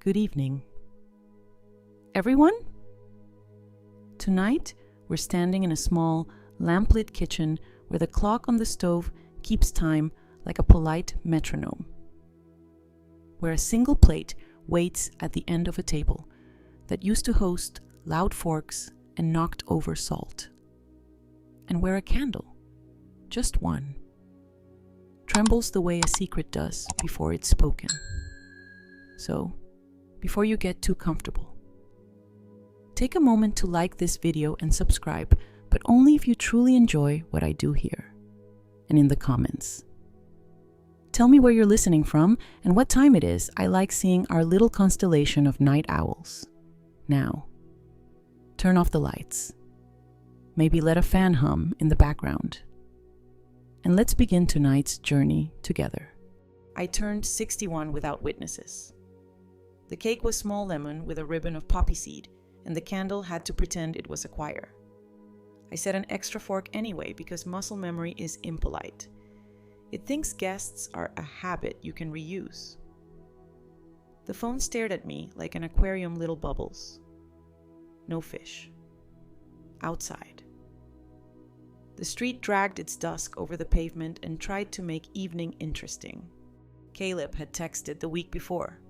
Good evening. Everyone? Tonight, we're standing in a small, lamplit kitchen where the clock on the stove keeps time like a polite metronome. Where a single plate waits at the end of a table that used to host loud forks and knocked over salt. And where a candle, just one, trembles the way a secret does before it's spoken. So, before you get too comfortable, take a moment to like this video and subscribe, but only if you truly enjoy what I do here. And in the comments, tell me where you're listening from and what time it is. I like seeing our little constellation of night owls. Now, turn off the lights. Maybe let a fan hum in the background. And let's begin tonight's journey together. I turned 61 without witnesses. The cake was small lemon with a ribbon of poppy seed, and the candle had to pretend it was a choir. I set an extra fork anyway because muscle memory is impolite. It thinks guests are a habit you can reuse. The phone stared at me like an aquarium, little bubbles. No fish. Outside. The street dragged its dusk over the pavement and tried to make evening interesting. Caleb had texted the week before.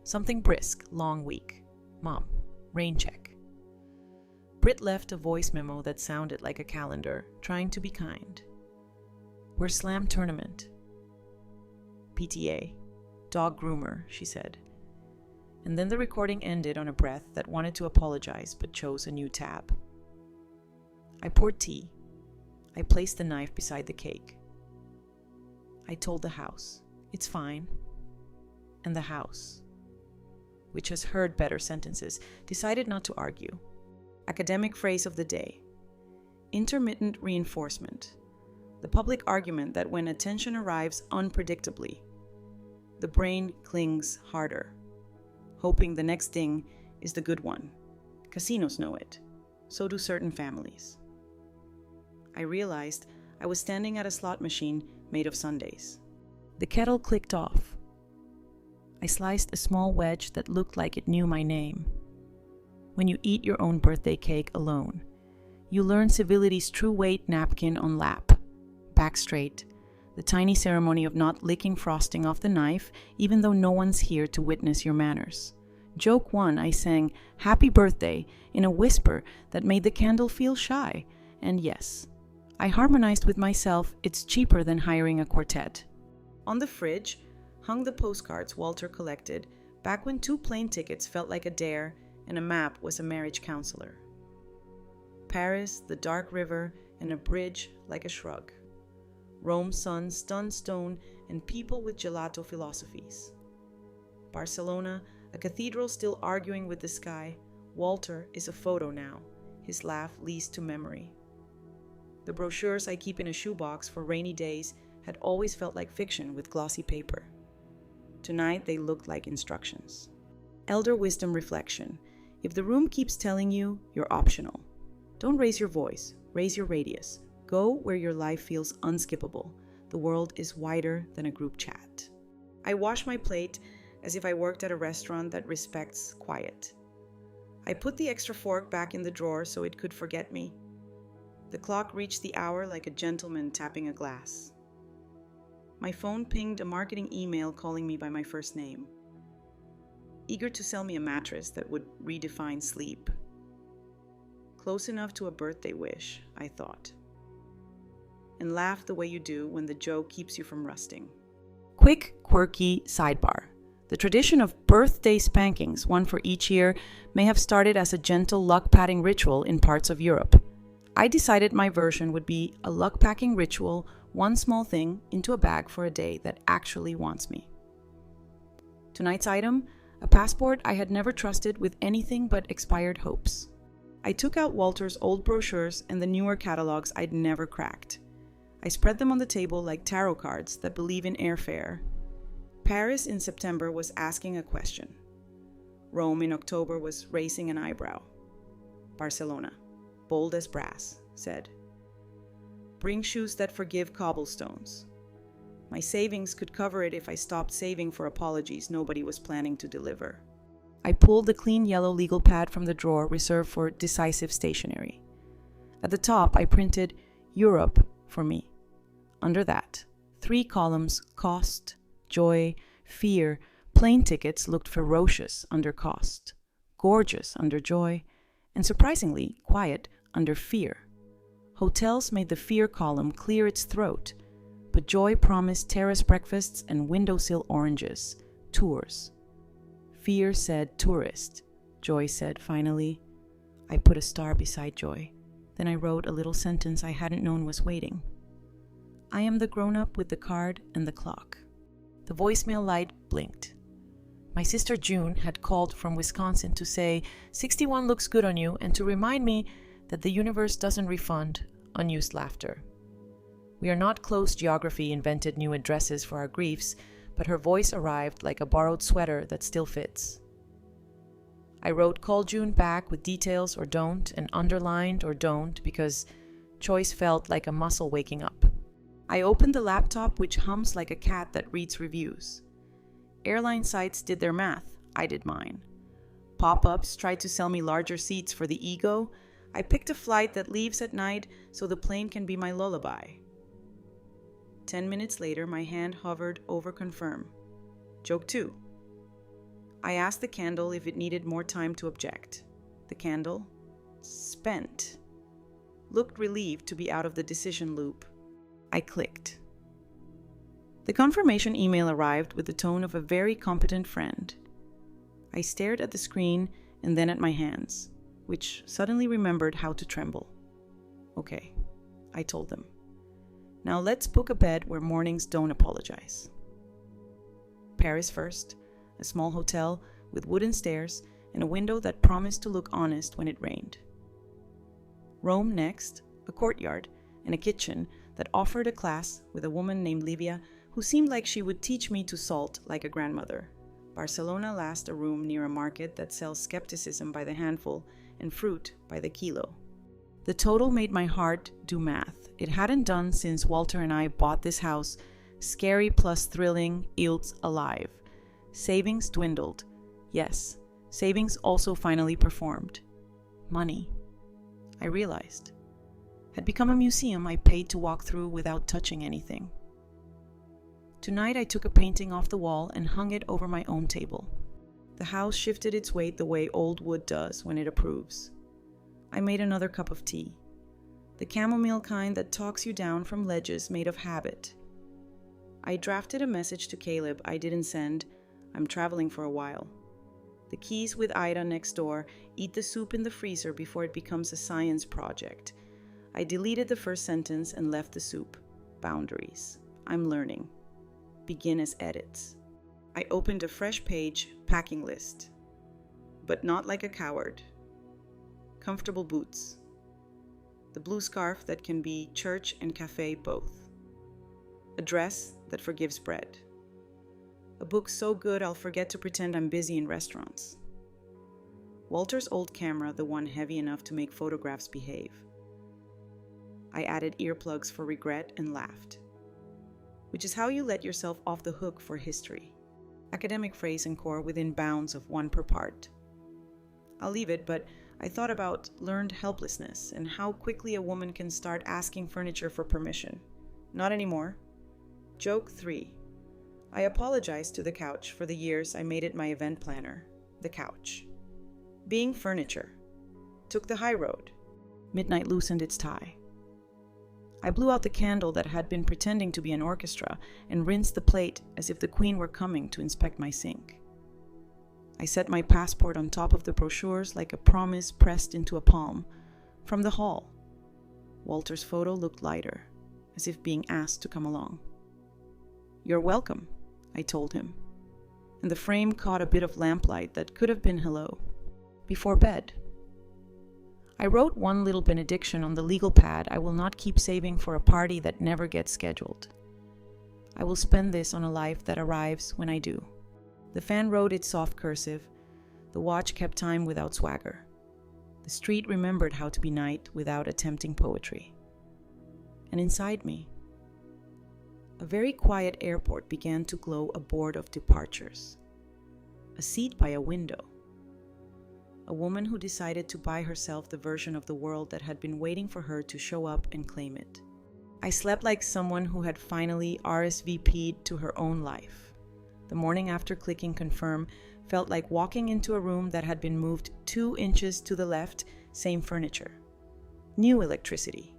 Something brisk, long week. Mom, rain check. Britt left a voice memo that sounded like a calendar, trying to be kind. We're slam tournament. PTA. Dog groomer, she said. And then the recording ended on a breath that wanted to apologize but chose a new tab. I poured tea. I placed the knife beside the cake. I told the house, it's fine. And the house, which has heard better sentences, decided not to argue. Academic phrase of the day. Intermittent reinforcement. The public argument that when attention arrives unpredictably, the brain clings harder, hoping the next ding is the good one. Casinos know it. So do certain families. I realized I was standing at a slot machine made of sundaes. The kettle clicked off. I sliced a small wedge that looked like it knew my name. When you eat your own birthday cake alone, you learn civility's true weight napkin on lap, back straight, the tiny ceremony of not licking frosting off the knife, even though no one's here to witness your manners. Joke one, I sang "Happy Birthday" in a whisper that made the candle feel shy, and yes, I harmonized with myself. It's cheaper than hiring a quartet. On the fridge hung the postcards Walter collected back when 2 plane tickets felt like a dare and a map was a marriage counselor. Paris, the dark river, and a bridge like a shrug. Rome, sun, stunned stone, and people with gelato philosophies. Barcelona, a cathedral still arguing with the sky. Walter is a photo now. His laugh leads to memory. The brochures I keep in a shoebox for rainy days had always felt like fiction with glossy paper. Tonight they looked like instructions. Elder wisdom reflection. If the room keeps telling you you're optional, don't raise your voice, raise your radius. Go where your life feels unskippable. The world is wider than a group chat. I wash my plate as if I worked at a restaurant that respects quiet. I put the extra fork back in the drawer so it could forget me. The clock reached the hour like a gentleman tapping a glass. My phone pinged a marketing email calling me by my first name. Eager to sell me a mattress that would redefine sleep. Close enough to a birthday wish, I thought. And laughed the way you do when the joke keeps you from rusting. Quick, quirky sidebar. The tradition of birthday spankings, one for each year, may have started as a gentle luck-patting ritual in parts of Europe. I decided my version would be a luck-packing ritual, one small thing into a bag for a day that actually wants me. Tonight's item, a passport I had never trusted with anything but expired hopes. I took out Walter's old brochures and the newer catalogs I'd never cracked. I spread them on the table like tarot cards that believe in airfare. Paris in September was asking a question. Rome in October was raising an eyebrow. Barcelona, bold as brass, said, "Bring shoes that forgive cobblestones." My savings could cover it if I stopped saving for apologies nobody was planning to deliver. I pulled the clean yellow legal pad from the drawer reserved for decisive stationery. At the top, I printed Europe for me. Under that, 3 columns: cost, joy, fear. Plane tickets looked ferocious under cost, gorgeous under joy, and surprisingly quiet under fear. Hotels made the fear column clear its throat, but joy promised terrace breakfasts and windowsill oranges, tours. Fear said tourist. Joy said finally. I put a star beside joy. Then I wrote a little sentence I hadn't known was waiting. I am the grown-up with the card and the clock. The voicemail light blinked. My sister June had called from Wisconsin to say 61 looks good on you and to remind me that the universe doesn't refund unused laughter. We are not close geography invented new addresses for our griefs, but her voice arrived like a borrowed sweater that still fits. I wrote call June back with details or don't, and underlined or don't because choice felt like a muscle waking up. I opened the laptop, which hums like a cat that reads reviews. Airline sites did their math, I did mine. Pop-ups tried to sell me larger seats for the ego. I picked a flight that leaves at night so the plane can be my lullaby. 10 minutes later, my hand hovered over confirm. Joke 2. I asked the candle if it needed more time to object. The candle, spent, looked relieved to be out of the decision loop. I clicked. The confirmation email arrived with the tone of a very competent friend. I stared at the screen and then at my hands, which suddenly remembered how to tremble. Okay, I told them. Now let's book a bed where mornings don't apologize. Paris first, a small hotel with wooden stairs and a window that promised to look honest when it rained. Rome next, a courtyard and a kitchen that offered a class with a woman named Livia who seemed like she would teach me to salt like a grandmother. Barcelona last, a room near a market that sells skepticism by the handful and fruit by the kilo. The total made my heart do math. It hadn't done since Walter and I bought this house. Scary plus thrilling, yields alive. Savings dwindled. Yes, savings also finally performed. Money, I realized, had become a museum I paid to walk through without touching anything. Tonight I took a painting off the wall and hung it over my own table. The house shifted its weight the way old wood does when it approves. I made another cup of tea, the chamomile kind that talks you down from ledges made of habit. I drafted a message to Caleb I didn't send. I'm traveling for a while. The keys with Ida next door. Eat the soup in the freezer before it becomes a science project. I deleted the first sentence and left the soup. Boundaries. I'm learning. Begin as edits. I opened a fresh page, packing list. But not like a coward. Comfortable boots. The blue scarf that can be church and cafe both. A dress that forgives bread. A book so good I'll forget to pretend I'm busy in restaurants. Walter's old camera, the one heavy enough to make photographs behave. I added earplugs for regret and laughed. Which is how you let yourself off the hook for history. Academic phrase and core within bounds of 1 per part. I'll leave it, but I thought about learned helplessness and how quickly a woman can start asking furniture for permission. Not anymore. Joke 3. I apologized to the couch for the years I made it my event planner. The couch. Being furniture. Took the high road. Midnight loosened its tie. I blew out the candle that had been pretending to be an orchestra and rinsed the plate as if the Queen were coming to inspect my sink. I set my passport on top of the brochures like a promise pressed into a palm. From the hall, Walter's photo looked lighter, as if being asked to come along. You're welcome, I told him, and the frame caught a bit of lamplight that could have been hello. Before bed, I wrote one little benediction on the legal pad I will not keep saving for a party that never gets scheduled. I will spend this on a life that arrives when I do. The fan wrote its soft cursive. The watch kept time without swagger. The street remembered how to be night without attempting poetry. And inside me, a very quiet airport began to glow a board of departures. A seat by a window, a woman who decided to buy herself the version of the world that had been waiting for her to show up and claim it. I slept like someone who had finally RSVP'd to her own life. The morning after clicking confirm felt like walking into a room that had been moved 2 inches to the left, same furniture. New electricity.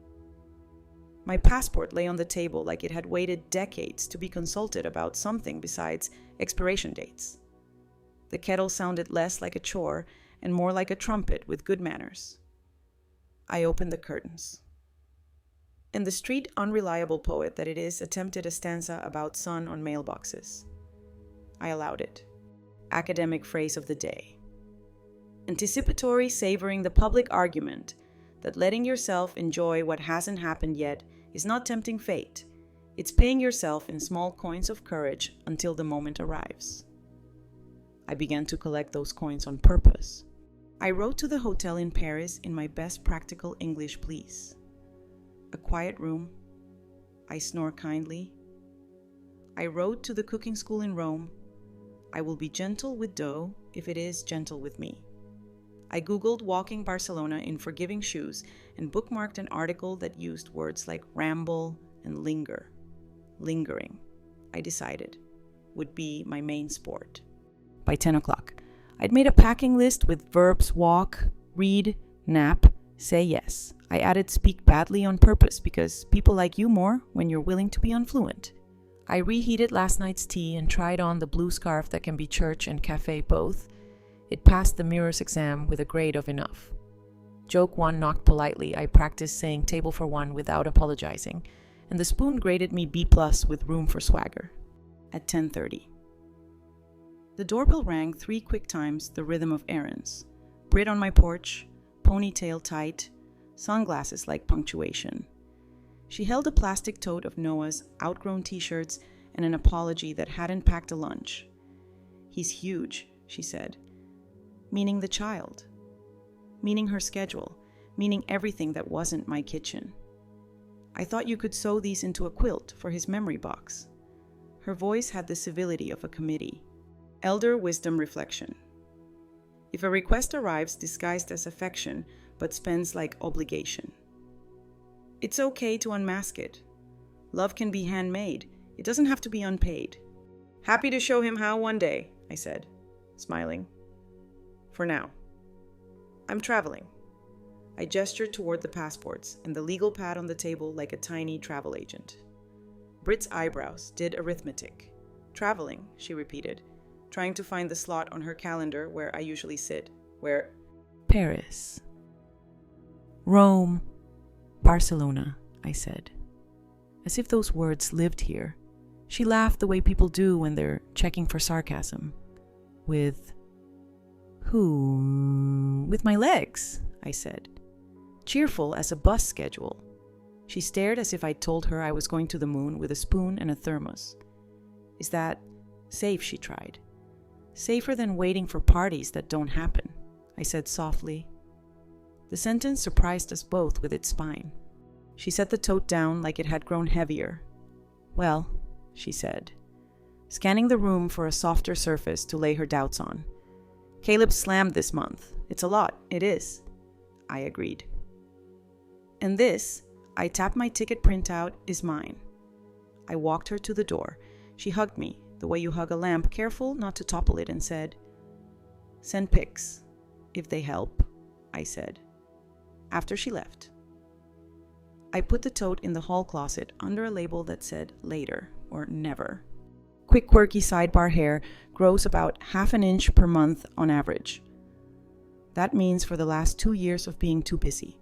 My passport lay on the table like it had waited decades to be consulted about something besides expiration dates. The kettle sounded less like a chore and more like a trumpet with good manners. I opened the curtains. And the street unreliable poet that it is attempted a stanza about sun on mailboxes. I allowed it. Academic phrase of the day. Anticipatory savoring the public argument that letting yourself enjoy what hasn't happened yet is not tempting fate. It's paying yourself in small coins of courage until the moment arrives. I began to collect those coins on purpose. I wrote to the hotel in Paris in my best practical English, please. A quiet room. I snore kindly. I wrote to the cooking school in Rome. I will be gentle with dough if it is gentle with me. I googled walking Barcelona in forgiving shoes and bookmarked an article that used words like ramble and linger. Lingering, I decided, would be my main sport. By 10 o'clock, I'd made a packing list with verbs walk, read, nap, say yes. I added speak badly on purpose because people like you more when you're willing to be unfluent. I reheated last night's tea and tried on the blue scarf that can be church and cafe both. It passed the mirror's exam with a grade of enough. Joke 1 knocked politely. I practiced saying table for one without apologizing, and the spoon graded me B+ with room for swagger. At 10:30. The doorbell rang 3 quick times, the rhythm of errands. Brit on my porch, ponytail tight, sunglasses like punctuation. She held a plastic tote of Noah's outgrown t-shirts and an apology that hadn't packed a lunch. He's huge, she said. Meaning the child. Meaning her schedule. Meaning everything that wasn't my kitchen. I thought you could sew these into a quilt for his memory box. Her voice had the civility of a committee. Elder wisdom reflection. If a request arrives disguised as affection but spends like obligation. It's okay to unmask it. Love can be handmade. It doesn't have to be unpaid. Happy to show him how one day, I said, smiling. For now. I'm traveling. I gestured toward the passports and the legal pad on the table like a tiny travel agent. Brit's eyebrows did arithmetic. Traveling, she repeated, trying to find the slot on her calendar where I usually sit, where... Paris. Rome. Barcelona, I said. As if those words lived here. She laughed the way people do when they're checking for sarcasm. With... who? With my legs, I said. Cheerful as a bus schedule. She stared as if I'd told her I was going to the moon with a spoon and a thermos. Is that safe, she tried. Safer than waiting for parties that don't happen, I said softly. The sentence surprised us both with its spine. She set the tote down like it had grown heavier. Well, she said, scanning the room for a softer surface to lay her doubts on. Caleb slammed this month. It's a lot, it is. I agreed. And this, I tapped my ticket printout, is mine. I walked her to the door. She hugged me, the way you hug a lamp, careful not to topple it, and said, "Send pics, if they help," I said. After she left. I put the tote in the hall closet under a label that said later or never. Quick quirky sidebar hair grows about 1/2 inch per month on average. That means for the last 2 years of being too busy.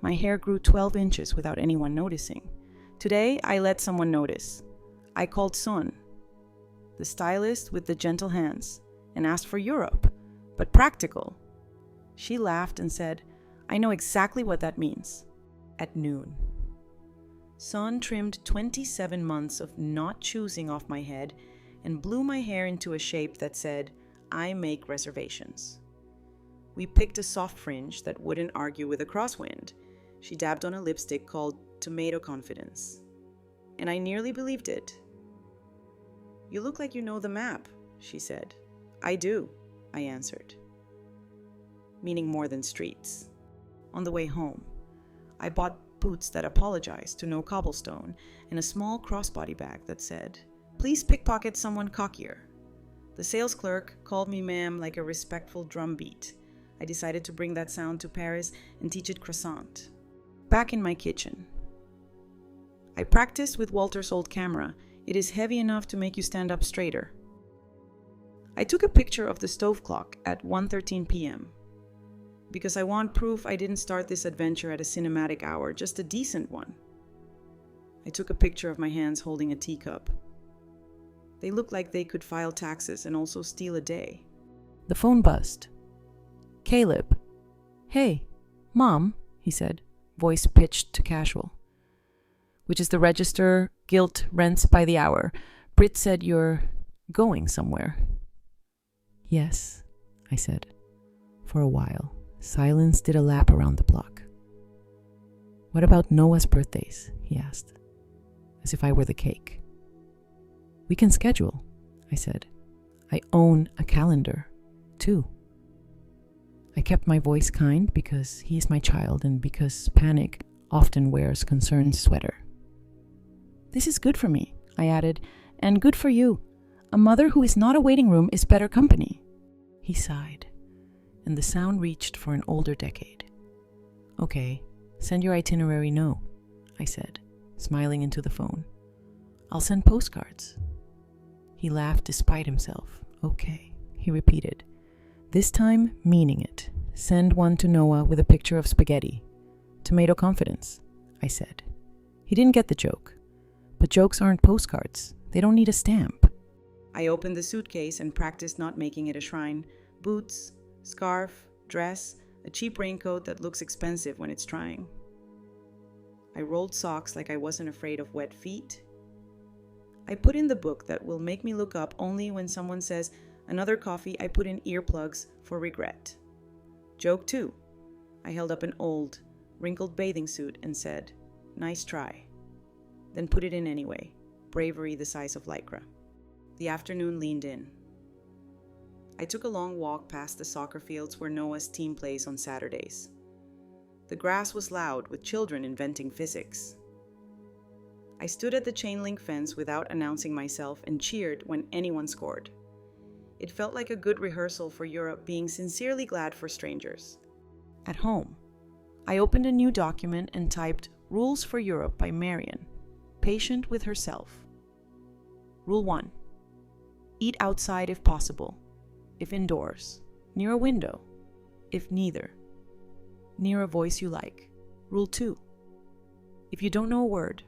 My hair grew 12 inches without anyone noticing. Today, I let someone notice. I called Sun, the stylist with the gentle hands, and asked for Europe, but practical. She laughed and said, "I know exactly what that means." At noon. Sun trimmed 27 months of not choosing off my head and blew my hair into a shape that said, "I make reservations." We picked a soft fringe that wouldn't argue with a crosswind. She dabbed on a lipstick called Tomato Confidence. And I nearly believed it. "You look like you know the map," she said. "I do," I answered. meaning more than streets. On the way home, I bought boots that apologized to no cobblestone and a small crossbody bag that said, "Please pickpocket someone cockier." The sales clerk called me ma'am like a respectful drum beat. I decided to bring that sound to Paris and teach it croissant. Back in my kitchen, I practiced with Walter's old camera. It is heavy enough to make you stand up straighter. I took a picture of the stove clock at 1:13 p.m. because I want proof I didn't start this adventure at a cinematic hour, just a decent one. I took a picture of my hands holding a teacup. They looked like they could file taxes and also steal a day. The phone buzzed. "Caleb." "Hey, Mom," he said, voice pitched to casual. "Which is the register, guilt, rents by the hour. Brit said you're going somewhere." "Yes," I said. For a while, silence did a lap around the block. "What about Noah's birthdays?" he asked, as if I were the cake. "We can schedule," I said. "I own a calendar, too." I kept my voice kind because he is my child and because panic often wears concerned sweater. "This is good for me," I added, "and good for you. A mother who is not a waiting room is better company." He sighed, and the sound reached for an older decade. "Okay, send your itinerary no," I said, smiling into the phone. "I'll send postcards." He laughed despite himself. "Okay," he repeated, this time meaning it. "Send one to Noah with a picture of spaghetti. Tomato confidence," I said. He didn't get the joke. But jokes aren't postcards. They don't need a stamp. I opened the suitcase and practiced not making it a shrine. Boots, scarf, dress, a cheap raincoat that looks expensive when it's trying. I rolled socks like I wasn't afraid of wet feet. I put in the book that will make me look up only when someone says, "Another coffee." I put in earplugs for regret. Joke 2. I held up an old, wrinkled bathing suit and said, "Nice try." Then put it in anyway. Bravery the size of Lycra. The afternoon leaned in. I took a long walk past the soccer fields where Noah's team plays on Saturdays. The grass was loud with children inventing physics. I stood at the chain link fence without announcing myself and cheered when anyone scored. It felt like a good rehearsal for Europe being sincerely glad for strangers. At home, I opened a new document and typed "Rules for Europe" by Marion, patient with herself. Rule 1. Eat outside if possible. If indoors, near a window. If neither, near a voice you like. Rule 2. If you don't know a word,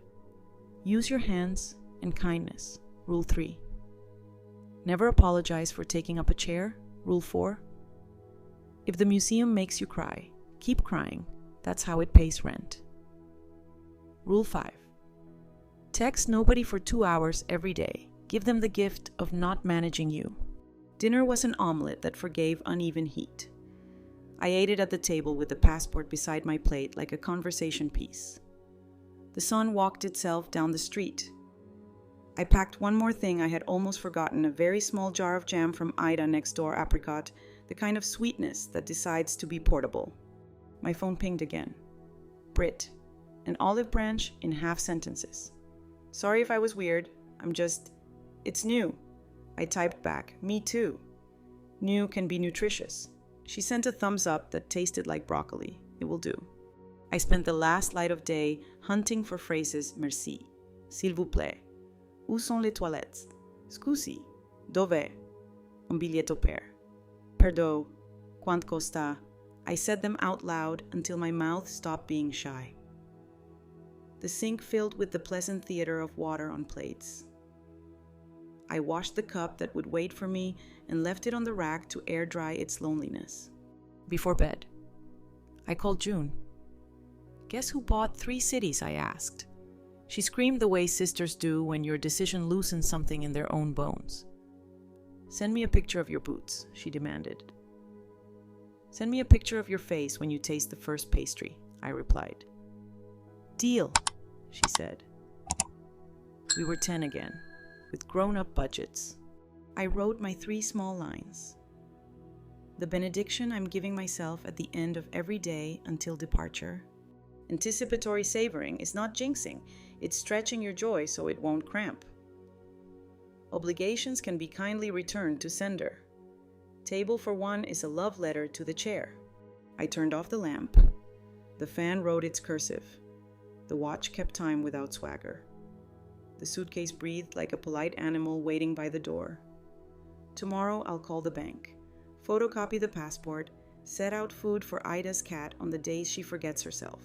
use your hands and kindness. Rule 3. Never apologize for taking up a chair. Rule 4. If the museum makes you cry, keep crying. That's how it pays rent. Rule 5. Text nobody for 2 hours every day. Give them the gift of not managing you. Dinner was an omelet that forgave uneven heat. I ate it at the table with the passport beside my plate like a conversation piece. The sun walked itself down the street. I packed one more thing I had almost forgotten, a very small jar of jam from Ida next door, apricot, the kind of sweetness that decides to be portable. My phone pinged again. Brit, an olive branch in half sentences. Sorry if I was weird. It's new. I typed back, me too. New can be nutritious. She sent a thumbs up that tasted like broccoli. It will do. I spent the last light of day hunting for phrases merci, s'il vous plaît, où sont les toilettes, scusi, dove, un biglietto per, perdo, quant costa. I said them out loud until my mouth stopped being shy. The sink filled with the pleasant theater of water on plates. I washed the cup that would wait for me and left it on the rack to air dry its loneliness. Before bed, I called June. Guess who bought 3 cities, I asked. She screamed the way sisters do when your decision loosens something in their own bones. Send me a picture of your boots, she demanded. Send me a picture of your face when you taste the first pastry, I replied. Deal, she said. We were 10 again, with grown-up budgets. I wrote my 3 small lines. the benediction I'm giving myself at the end of every day until departure. Anticipatory savoring is not jinxing, it's stretching your joy so it won't cramp. Obligations can be kindly returned to sender. Table for one is a love letter to the chair. I turned off the lamp. The fan wrote its cursive. The watch kept time without swagger. The suitcase breathed like a polite animal waiting by the door. Tomorrow I'll call the bank, photocopy the passport, set out food for Ida's cat on the days she forgets herself,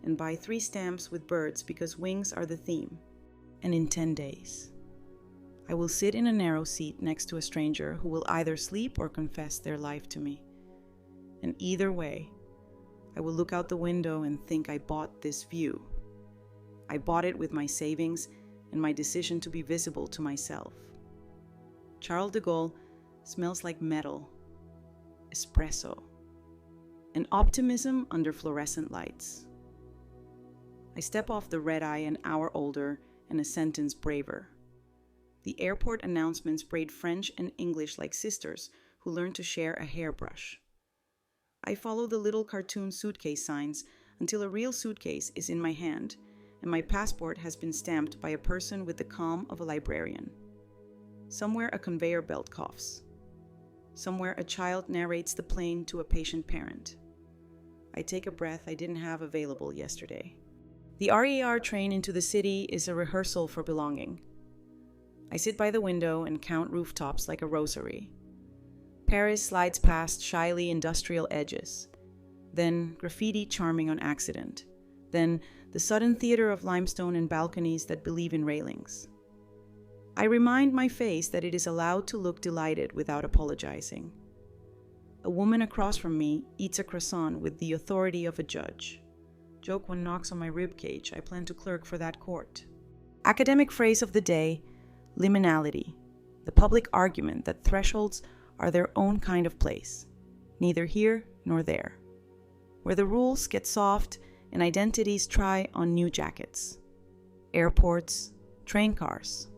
and buy 3 stamps with birds because wings are the theme. And in 10 days, I will sit in a narrow seat next to a stranger who will either sleep or confess their life to me. And either way, I will look out the window and think I bought this view. I bought it with my savings and my decision to be visible to myself. Charles de Gaulle smells like metal, espresso, and optimism under fluorescent lights. I step off the red eye an hour older and a sentence braver. The airport announcements braid French and English like sisters who learn to share a hairbrush. I follow the little cartoon suitcase signs until a real suitcase is in my hand and my passport has been stamped by a person with the calm of a librarian. Somewhere a conveyor belt coughs. Somewhere a child narrates the plane to a patient parent. I take a breath I didn't have available yesterday. The RER train into the city is a rehearsal for belonging. I sit by the window and count rooftops like a rosary. Paris slides past shyly industrial edges. Then graffiti charming on accident. Then the sudden theater of limestone and balconies that believe in railings. I remind my face that it is allowed to look delighted without apologizing. A woman across from me eats a croissant with the authority of a judge. Joke one knocks on my ribcage, I plan to clerk for that court. Academic phrase of the day, liminality, the public argument that thresholds are their own kind of place, neither here nor there, where the rules get soft and identities try on new jackets. Airports, train cars.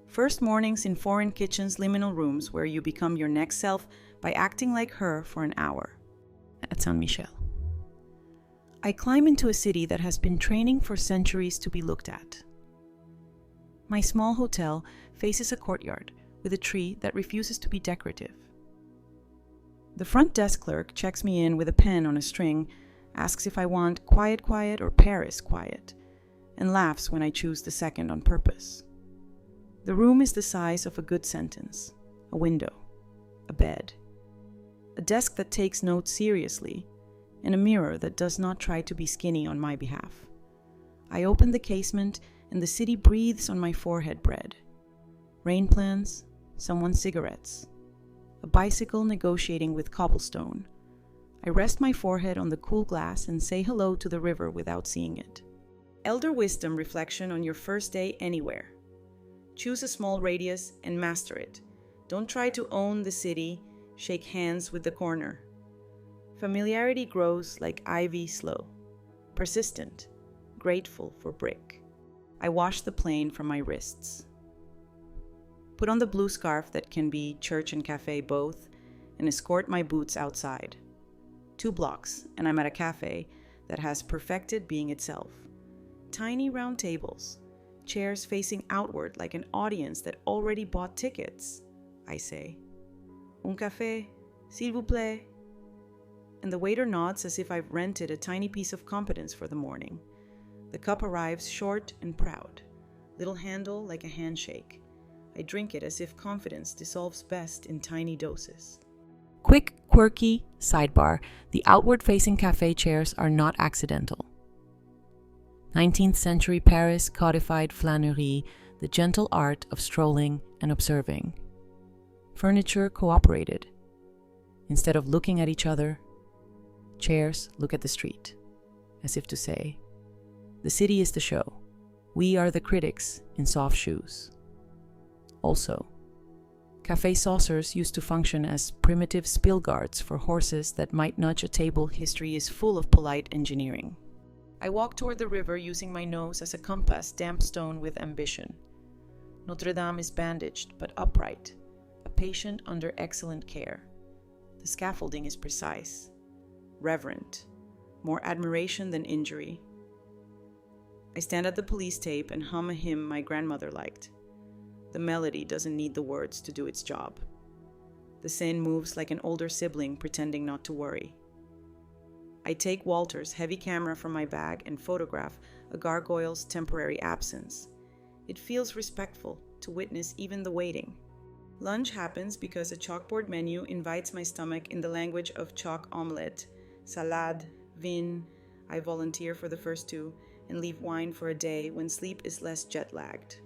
First mornings in foreign kitchens' liminal rooms where you become your next self by acting like her for an hour. At Saint Michel. I climb into a city that has been training for centuries to be looked at. My small hotel faces a courtyard with a tree that refuses to be decorative. The front desk clerk checks me in with a pen on a string, asks if I want quiet quiet or Paris quiet, and laughs when I choose the second on purpose. The room is the size of a good sentence, a window, a bed, a desk that takes notes seriously, and a mirror that does not try to be skinny on my behalf. I open the casement and the city breathes on my forehead bread. Rain plans, someone's cigarettes, a bicycle negotiating with cobblestone. I rest my forehead on the cool glass and say hello to the river without seeing it. Elder wisdom reflection on your first day anywhere. Choose a small radius and master it. Don't try to own the city, shake hands with the corner. Familiarity grows like ivy slow, persistent, grateful for brick. I wash the plane from my wrists. Put on the blue scarf that can be church and cafe both, and escort my boots outside. 2 blocks, and I'm at a cafe that has perfected being itself. Tiny round tables, chairs facing outward like an audience that already bought tickets. I say, "Un café, s'il vous plaît." And the waiter nods as if I've rented a tiny piece of competence for the morning. The cup arrives short and proud, little handle like a handshake. I drink it as if confidence dissolves best in tiny doses. Quick, quirky sidebar, the outward-facing cafe chairs are not accidental. 19th century Paris codified flânerie, the gentle art of strolling and observing. Furniture cooperated. Instead of looking at each other, chairs look at the street, as if to say, the city is the show. We are the critics in soft shoes. Also, café saucers used to function as primitive spill guards for horses that might nudge a table. History is full of polite engineering. I walk toward the river using my nose as a compass, damp stone with ambition. Notre Dame is bandaged but upright, a patient under excellent care. The scaffolding is precise, reverent, more admiration than injury. I stand at the police tape and hum a hymn my grandmother liked. The melody doesn't need the words to do its job. The scene moves like an older sibling pretending not to worry. I take Walter's heavy camera from my bag and photograph a gargoyle's temporary absence. It feels respectful to witness even the waiting. Lunch happens because a chalkboard menu invites my stomach in the language of chalk omelette, salade, vin. I volunteer for the first two and leave wine for a day when sleep is less jet-lagged.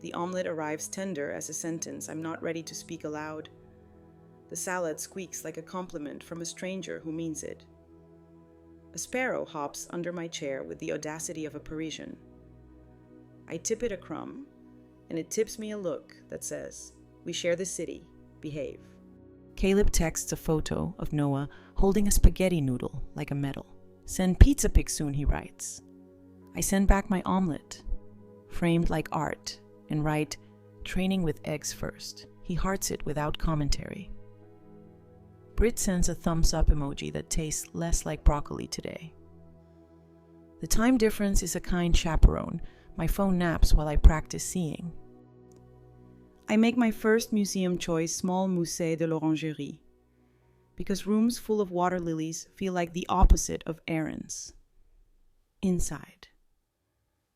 The omelette arrives tender as a sentence I'm not ready to speak aloud. The salad squeaks like a compliment from a stranger who means it. A sparrow hops under my chair with the audacity of a Parisian. I tip it a crumb, and it tips me a look that says, "We share the city, behave." Caleb texts a photo of Noah holding a spaghetti noodle like a medal. "Send pizza pic soon," he writes. I send back my omelet, framed like art, and write, "Training with eggs first." He hearts it without commentary. Brit sends a thumbs up emoji that tastes less like broccoli today. The time difference is a kind chaperone. My phone naps while I practice seeing. I make my first museum choice small Musée de l'Orangerie, because rooms full of water lilies feel like the opposite of errands. Inside.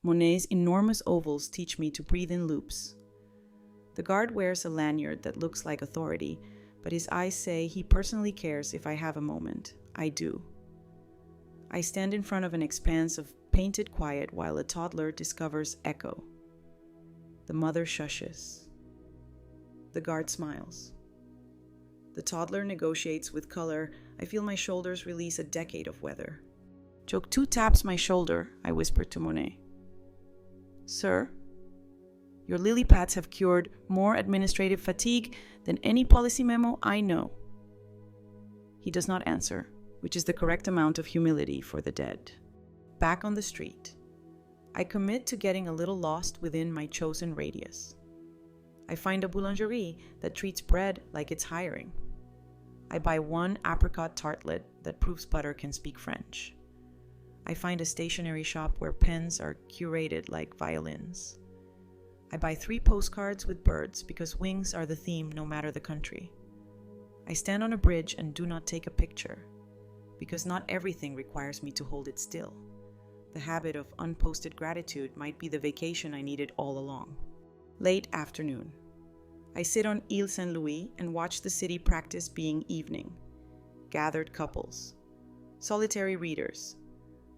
Monet's enormous ovals teach me to breathe in loops. The guard wears a lanyard that looks like authority, but his eyes say he personally cares if I have a moment. I do. I stand in front of an expanse of painted quiet while a toddler discovers echo. The mother shushes. The guard smiles. The toddler negotiates with color. I feel my shoulders release a decade of weather. Joke 2 taps my shoulder, I whisper to Monet. "Sir, your lily pads have cured more administrative fatigue than any policy memo I know." He does not answer, which is the correct amount of humility for the dead. Back on the street, I commit to getting a little lost within my chosen radius. I find a boulangerie that treats bread like it's hiring. I buy one apricot tartlet that proves butter can speak French. I find a stationery shop where pens are curated like violins. I buy 3 postcards with birds because wings are the theme no matter the country. I stand on a bridge and do not take a picture, because not everything requires me to hold it still. The habit of unposted gratitude might be the vacation I needed all along. Late afternoon. I sit on Ile Saint-Louis and watch the city practice being evening. Gathered couples. Solitary readers.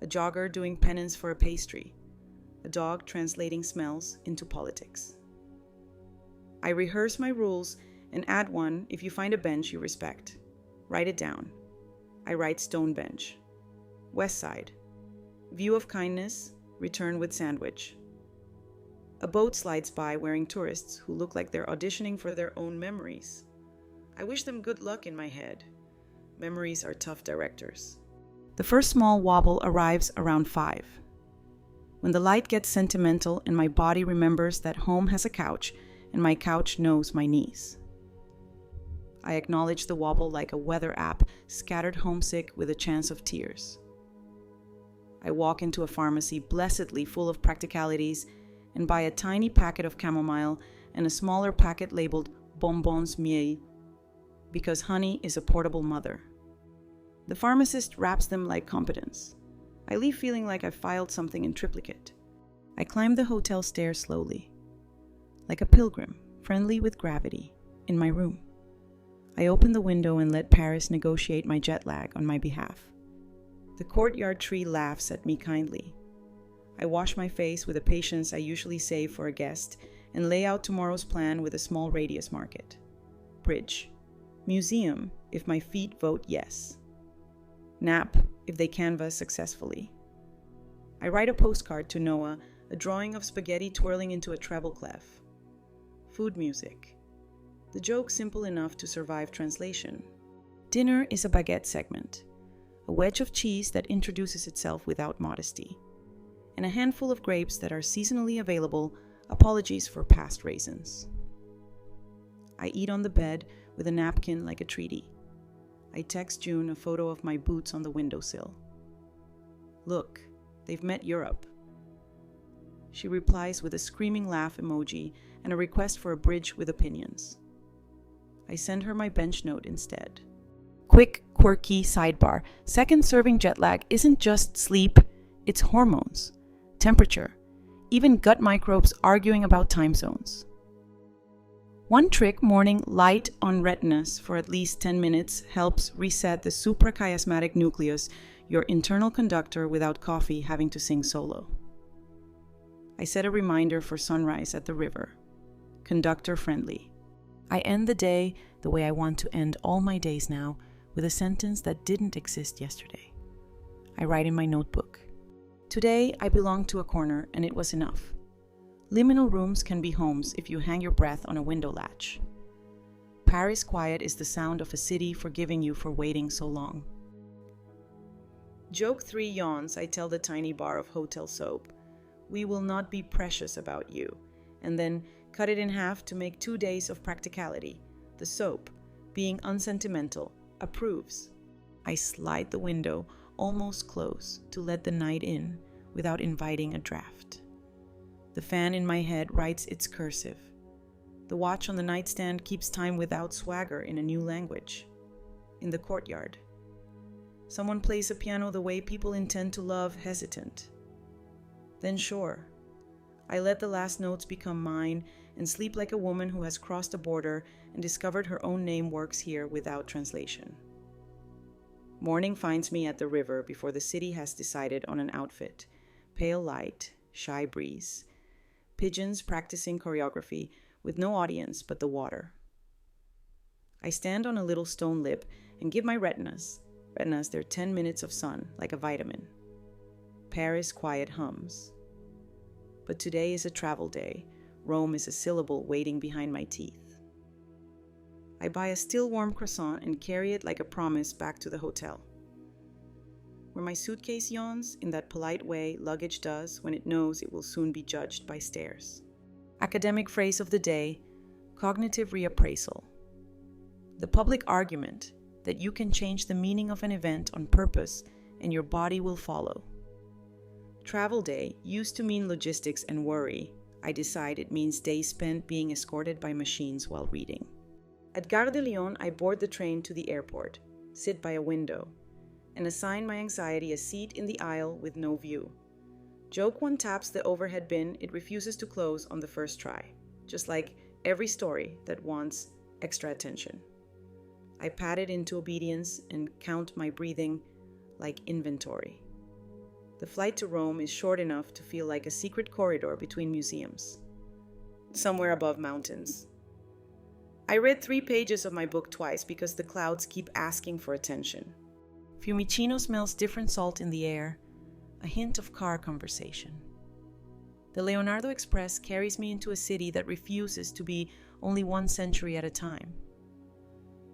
A jogger doing penance for a pastry. A dog translating smells into politics. I rehearse my rules and add one if you find a bench you respect. Write it down. I write stone bench. West side. View of kindness, return with sandwich. A boat slides by wearing tourists who look like they're auditioning for their own memories. I wish them good luck in my head. Memories are tough directors. The first small wobble arrives around 5. When the light gets sentimental and my body remembers that home has a couch and my couch knows my knees. I acknowledge the wobble like a weather app, scattered homesick with a chance of tears. I walk into a pharmacy blessedly full of practicalities and buy a tiny packet of chamomile and a smaller packet labeled bonbons miel, because honey is a portable mother. The pharmacist wraps them like competence. I leave feeling like I filed something in triplicate. I climb the hotel stairs slowly, like a pilgrim, friendly with gravity, in my room. I open the window and let Paris negotiate my jet lag on my behalf. The courtyard tree laughs at me kindly. I wash my face with a patience I usually save for a guest and lay out tomorrow's plan with a small radius market. Bridge. Museum, if my feet vote yes. Nap, if they canvas successfully. I write a postcard to Noah, a drawing of spaghetti twirling into a treble clef. Food music. The joke simple enough to survive translation. Dinner is a baguette segment, a wedge of cheese that introduces itself without modesty, and a handful of grapes that are seasonally available, apologies for past raisins. I eat on the bed with a napkin like a treaty. I text June a photo of my boots on the windowsill. Look, they've met Europe. She replies with a screaming laugh emoji and a request for a bridge with opinions. I send her my bench note instead. Quick, quirky sidebar. Second serving jet lag isn't just sleep, it's hormones, temperature, even gut microbes arguing about time zones. One trick, morning light on retinas for at least 10 minutes helps reset the suprachiasmatic nucleus, your internal conductor, without coffee having to sing solo. I set a reminder for sunrise at the river. Conductor friendly. I end the day the way I want to end all my days now, with a sentence that didn't exist yesterday. I write in my notebook. Today I belonged to a corner and it was enough. Liminal rooms can be homes if you hang your breath on a window latch. Paris quiet is the sound of a city forgiving you for waiting so long. Joke 3 yawns, I tell the tiny bar of hotel soap. We will not be precious about you. And then cut it in half to make 2 days of practicality. The soap, being unsentimental, approves. I slide the window almost close to let the night in without inviting a draft. The fan in my head writes its cursive. The watch on the nightstand keeps time without swagger in a new language. In the courtyard. Someone plays a piano the way people intend to love, hesitant. Then sure, I let the last notes become mine and sleep like a woman who has crossed a border and discovered her own name works here without translation. Morning finds me at the river before the city has decided on an outfit. Pale light, shy breeze. Pigeons practicing choreography with no audience but the water. I stand on a little stone lip and give my retinas their 10 minutes of sun like a vitamin. Paris quiet hums. But today is a travel day. Rome is a syllable waiting behind my teeth. I buy a still warm croissant and carry it like a promise back to the hotel. Where my suitcase yawns in that polite way luggage does when it knows it will soon be judged by stares. Academic phrase of the day, cognitive reappraisal. The public argument that you can change the meaning of an event on purpose and your body will follow. Travel day used to mean logistics and worry. I decide it means days spent being escorted by machines while reading. At Gare de Lyon, I board the train to the airport, sit by a window, and assign my anxiety a seat in the aisle with no view. Joke one taps the overhead bin, it refuses to close on the first try, just like every story that wants extra attention. I pat it into obedience and count my breathing like inventory. The flight to Rome is short enough to feel like a secret corridor between museums, somewhere above mountains. I read 3 pages of my book twice because the clouds keep asking for attention. Fiumicino smells different salt in the air, a hint of car conversation. The Leonardo Express carries me into a city that refuses to be only 1 century at a time.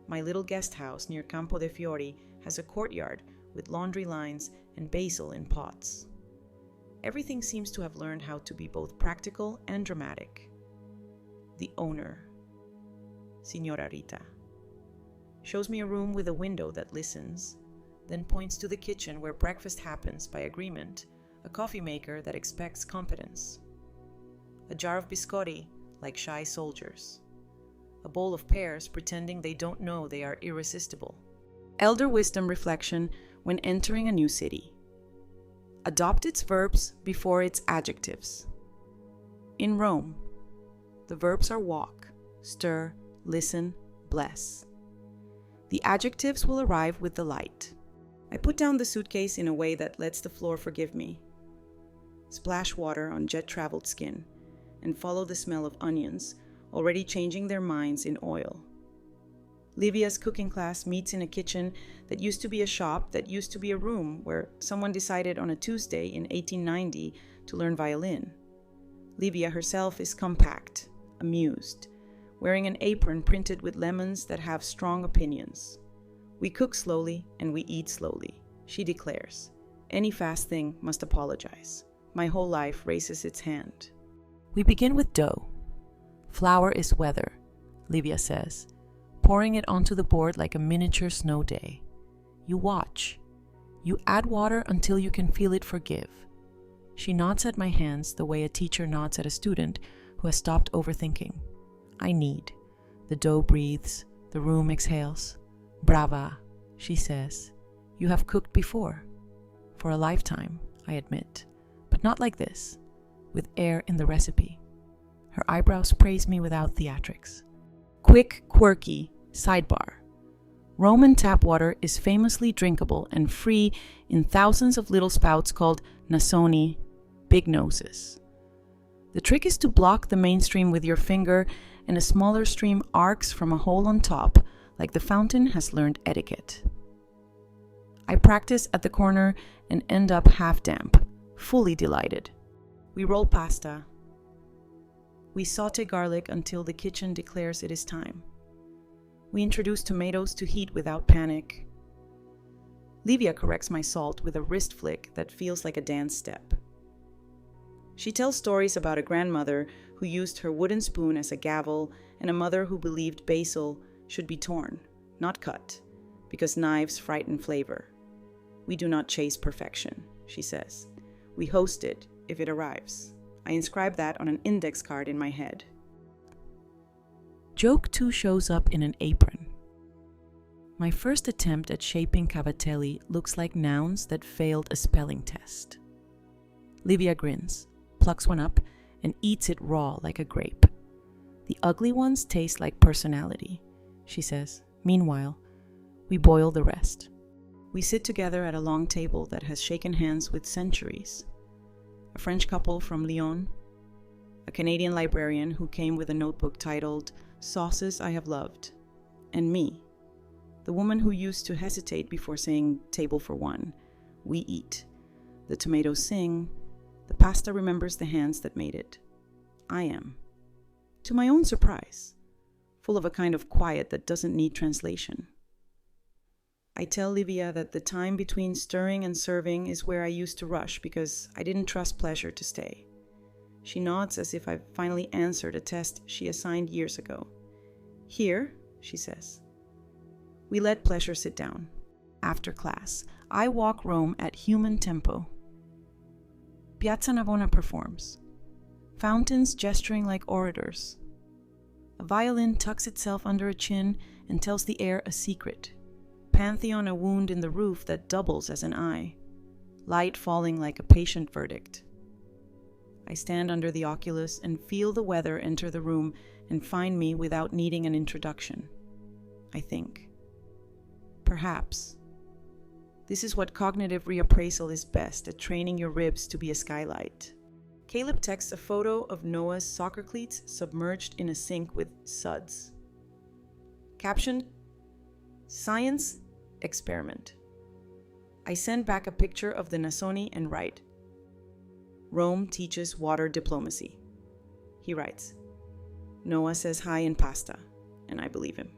My little guest house near Campo de' Fiori has a courtyard with laundry lines and basil in pots. Everything seems to have learned how to be both practical and dramatic. The owner, Signora Rita, shows me a room with a window that listens, then points to the kitchen where breakfast happens by agreement, a coffee maker that expects competence. A jar of biscotti like shy soldiers. A bowl of pears pretending they don't know they are irresistible. Elder wisdom reflection when entering a new city. Adopt its verbs before its adjectives. In Rome, the verbs are walk, stir, listen, bless. The adjectives will arrive with the light. I put down the suitcase in a way that lets the floor forgive me. Splash water on jet-traveled skin and follow the smell of onions, already changing their minds in oil. Livia's cooking class meets in a kitchen that used to be a shop, that used to be a room where someone decided on a Tuesday in 1890 to learn violin. Livia herself is compact, amused, wearing an apron printed with lemons that have strong opinions. We cook slowly and we eat slowly, she declares. Any fast thing must apologize. My whole life raises its hand. We begin with dough. Flour is weather, Livia says. pouring it onto the board like a miniature snow day. You watch. You add water until you can feel it forgive. She nods at my hands the way a teacher nods at a student who has stopped overthinking. I knead. The dough breathes. The room exhales. Brava, she says. You have cooked before. For a lifetime, I admit. But not like this, with air in the recipe. Her eyebrows praise me without theatrics. Quick, quirky, sidebar. Roman tap water is famously drinkable and free in thousands of little spouts called nasoni, big noses. The trick is to block the main stream with your finger, and a smaller stream arcs from a hole on top, like the fountain has learned etiquette. I practice at the corner and end up half damp, fully delighted. We roll pasta. We saute garlic until the kitchen declares it is time. We introduce tomatoes to heat without panic. Livia corrects my salt with a wrist flick that feels like a dance step. She tells stories about a grandmother who used her wooden spoon as a gavel and a mother who believed basil should be torn, not cut, because knives frighten flavor. We do not chase perfection, she says. We host it if it arrives. I inscribe that on an index card in my head. Joke 2 shows up in an apron. My first attempt at shaping cavatelli looks like nouns that failed a spelling test. Livia grins, plucks one up, and eats it raw like a grape. The ugly ones taste like personality, she says. Meanwhile, we boil the rest. We sit together at a long table that has shaken hands with centuries. A French couple from Lyon, a Canadian librarian who came with a notebook titled Sauces I Have Loved, and me, the woman who used to hesitate before saying table for one. We eat. The tomatoes sing. The pasta remembers the hands that made it. I am, to my own surprise, full of a kind of quiet that doesn't need translation. I tell Livia that the time between stirring and serving is where I used to rush because I didn't trust pleasure to stay. She nods as if I've finally answered a test she assigned years ago. Here, she says. We let pleasure sit down. After class, I walk Rome at human tempo. Piazza Navona performs. Fountains gesturing like orators. A violin tucks itself under a chin and tells the air a secret. Pantheon a wound in the roof that doubles as an eye. Light falling like a patient verdict. I stand under the oculus and feel the weather enter the room and find me without needing an introduction. I think. Perhaps. This is what cognitive reappraisal is best at, training your ribs to be a skylight. Caleb texts a photo of Noah's soccer cleats submerged in a sink with suds. Captioned, Science Experiment. I send back a picture of the Nasoni and write, Rome teaches water diplomacy. He writes, Noah says hi in pasta, and I believe him.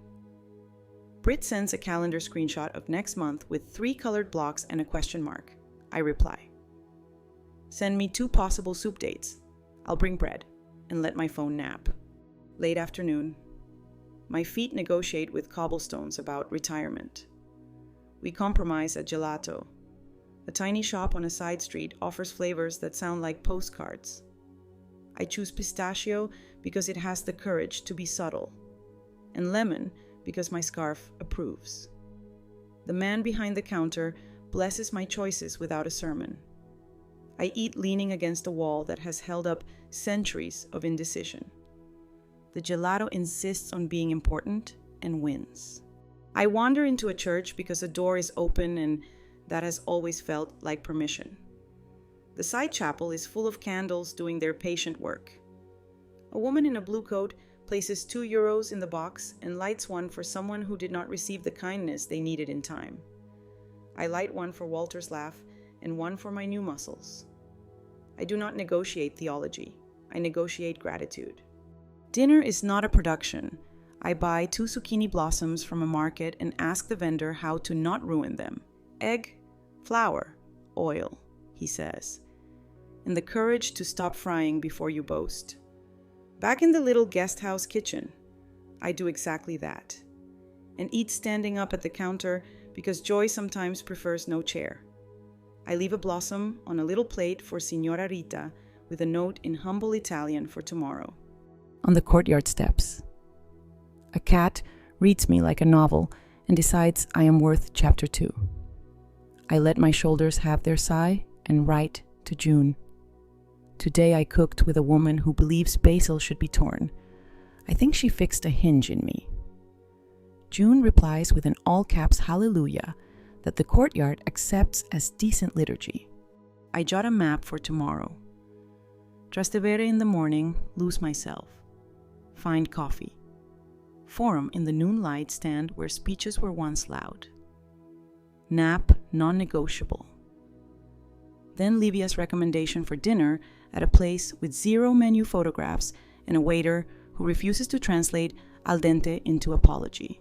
Britt sends a calendar screenshot of next month with 3 colored blocks and a question mark. I reply, send me 2 possible soup dates. I'll bring bread and let my phone nap. Late afternoon. My feet negotiate with cobblestones about retirement. We compromise at Gelato. A tiny shop on a side street offers flavors that sound like postcards. I choose pistachio because it has the courage to be subtle, and lemon because my scarf approves. The man behind the counter blesses my choices without a sermon. I eat leaning against a wall that has held up centuries of indecision. The gelato insists on being important and wins. I wander into a church because a door is open and that has always felt like permission. The side chapel is full of candles doing their patient work. A woman in a blue coat places €2 in the box and lights one for someone who did not receive the kindness they needed in time. I light one for Walter's laugh and one for my new muscles. I do not negotiate theology. I negotiate gratitude. Dinner is not a production. I buy 2 zucchini blossoms from a market and ask the vendor how to not ruin them. Egg, flour, oil, he says. And the courage to stop frying before you boast. Back in the little guest house kitchen, I do exactly that. and eat standing up at the counter because Joy sometimes prefers no chair. I leave a blossom on a little plate for Signora Rita with a note in humble Italian for tomorrow. On the courtyard steps, a cat reads me like a novel and decides I am worth chapter 2. I let my shoulders have their sigh and write to June. Today I cooked with a woman who believes basil should be torn. I think she fixed a hinge in me. June replies with an all-caps hallelujah that the courtyard accepts as decent liturgy. I jot a map for tomorrow. Trastevere in the morning, lose myself. Find coffee. Forum in the noon light stand where speeches were once loud. Nap non-negotiable. Then Livia's recommendation for dinner at a place with 0 menu photographs and a waiter who refuses to translate al dente into apology.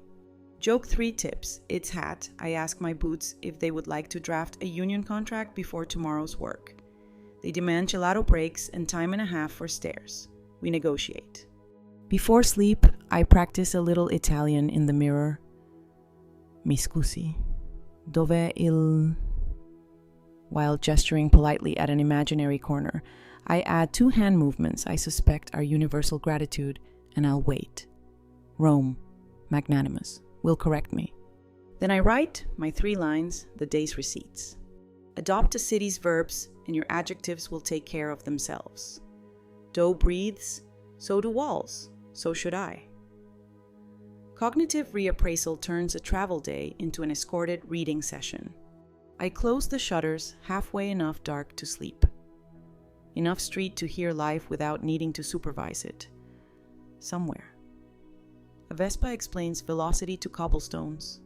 Joke 3 tips. It's hat. I ask my boots if they would like to draft a union contract before tomorrow's work. They demand gelato breaks and time and a half for stairs. We negotiate. Before sleep, I practice a little Italian in the mirror. Mi scusi. Dov'è il... While gesturing politely at an imaginary corner, I add 2 hand movements I suspect are universal gratitude, and I'll wait. Rome, magnanimous, will correct me. Then I write my 3 lines, the day's receipts. Adopt a city's verbs, and your adjectives will take care of themselves. Dough breathes, so do walls, so should I. Cognitive reappraisal turns a travel day into an escorted reading session. I close the shutters halfway enough dark to sleep. Enough street to hear life without needing to supervise it. Somewhere. A Vespa explains velocity to cobblestones.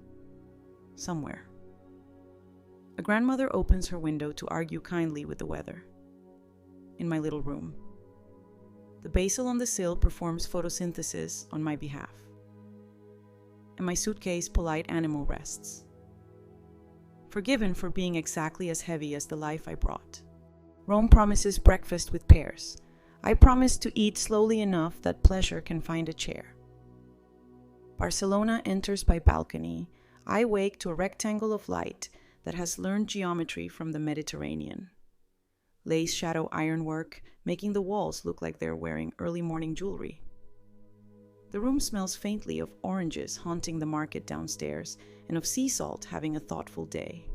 Somewhere. A grandmother opens her window to argue kindly with the weather. In my little room. The basil on the sill performs photosynthesis on my behalf. In my suitcase, polite animal rests. Forgiven for being exactly as heavy as the life I brought. Rome promises breakfast with pears. I promise to eat slowly enough that pleasure can find a chair. Barcelona enters by balcony. I wake to a rectangle of light that has learned geometry from the Mediterranean. Lace shadow ironwork, making the walls look like they're wearing early morning jewelry. The room smells faintly of oranges haunting the market downstairs and of sea salt having a thoughtful day.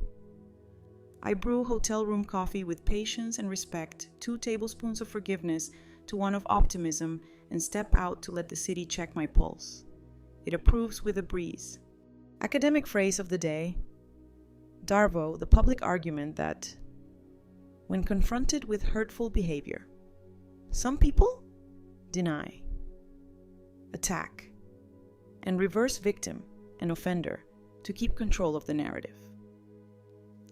I brew hotel room coffee with patience and respect, 2 tablespoons of forgiveness to 1 of optimism, and step out to let the city check my pulse. It approves with a breeze. Academic phrase of the day. Darvo, the public argument that when confronted with hurtful behavior, some people deny, attack, and reverse victim and offender to keep control of the narrative.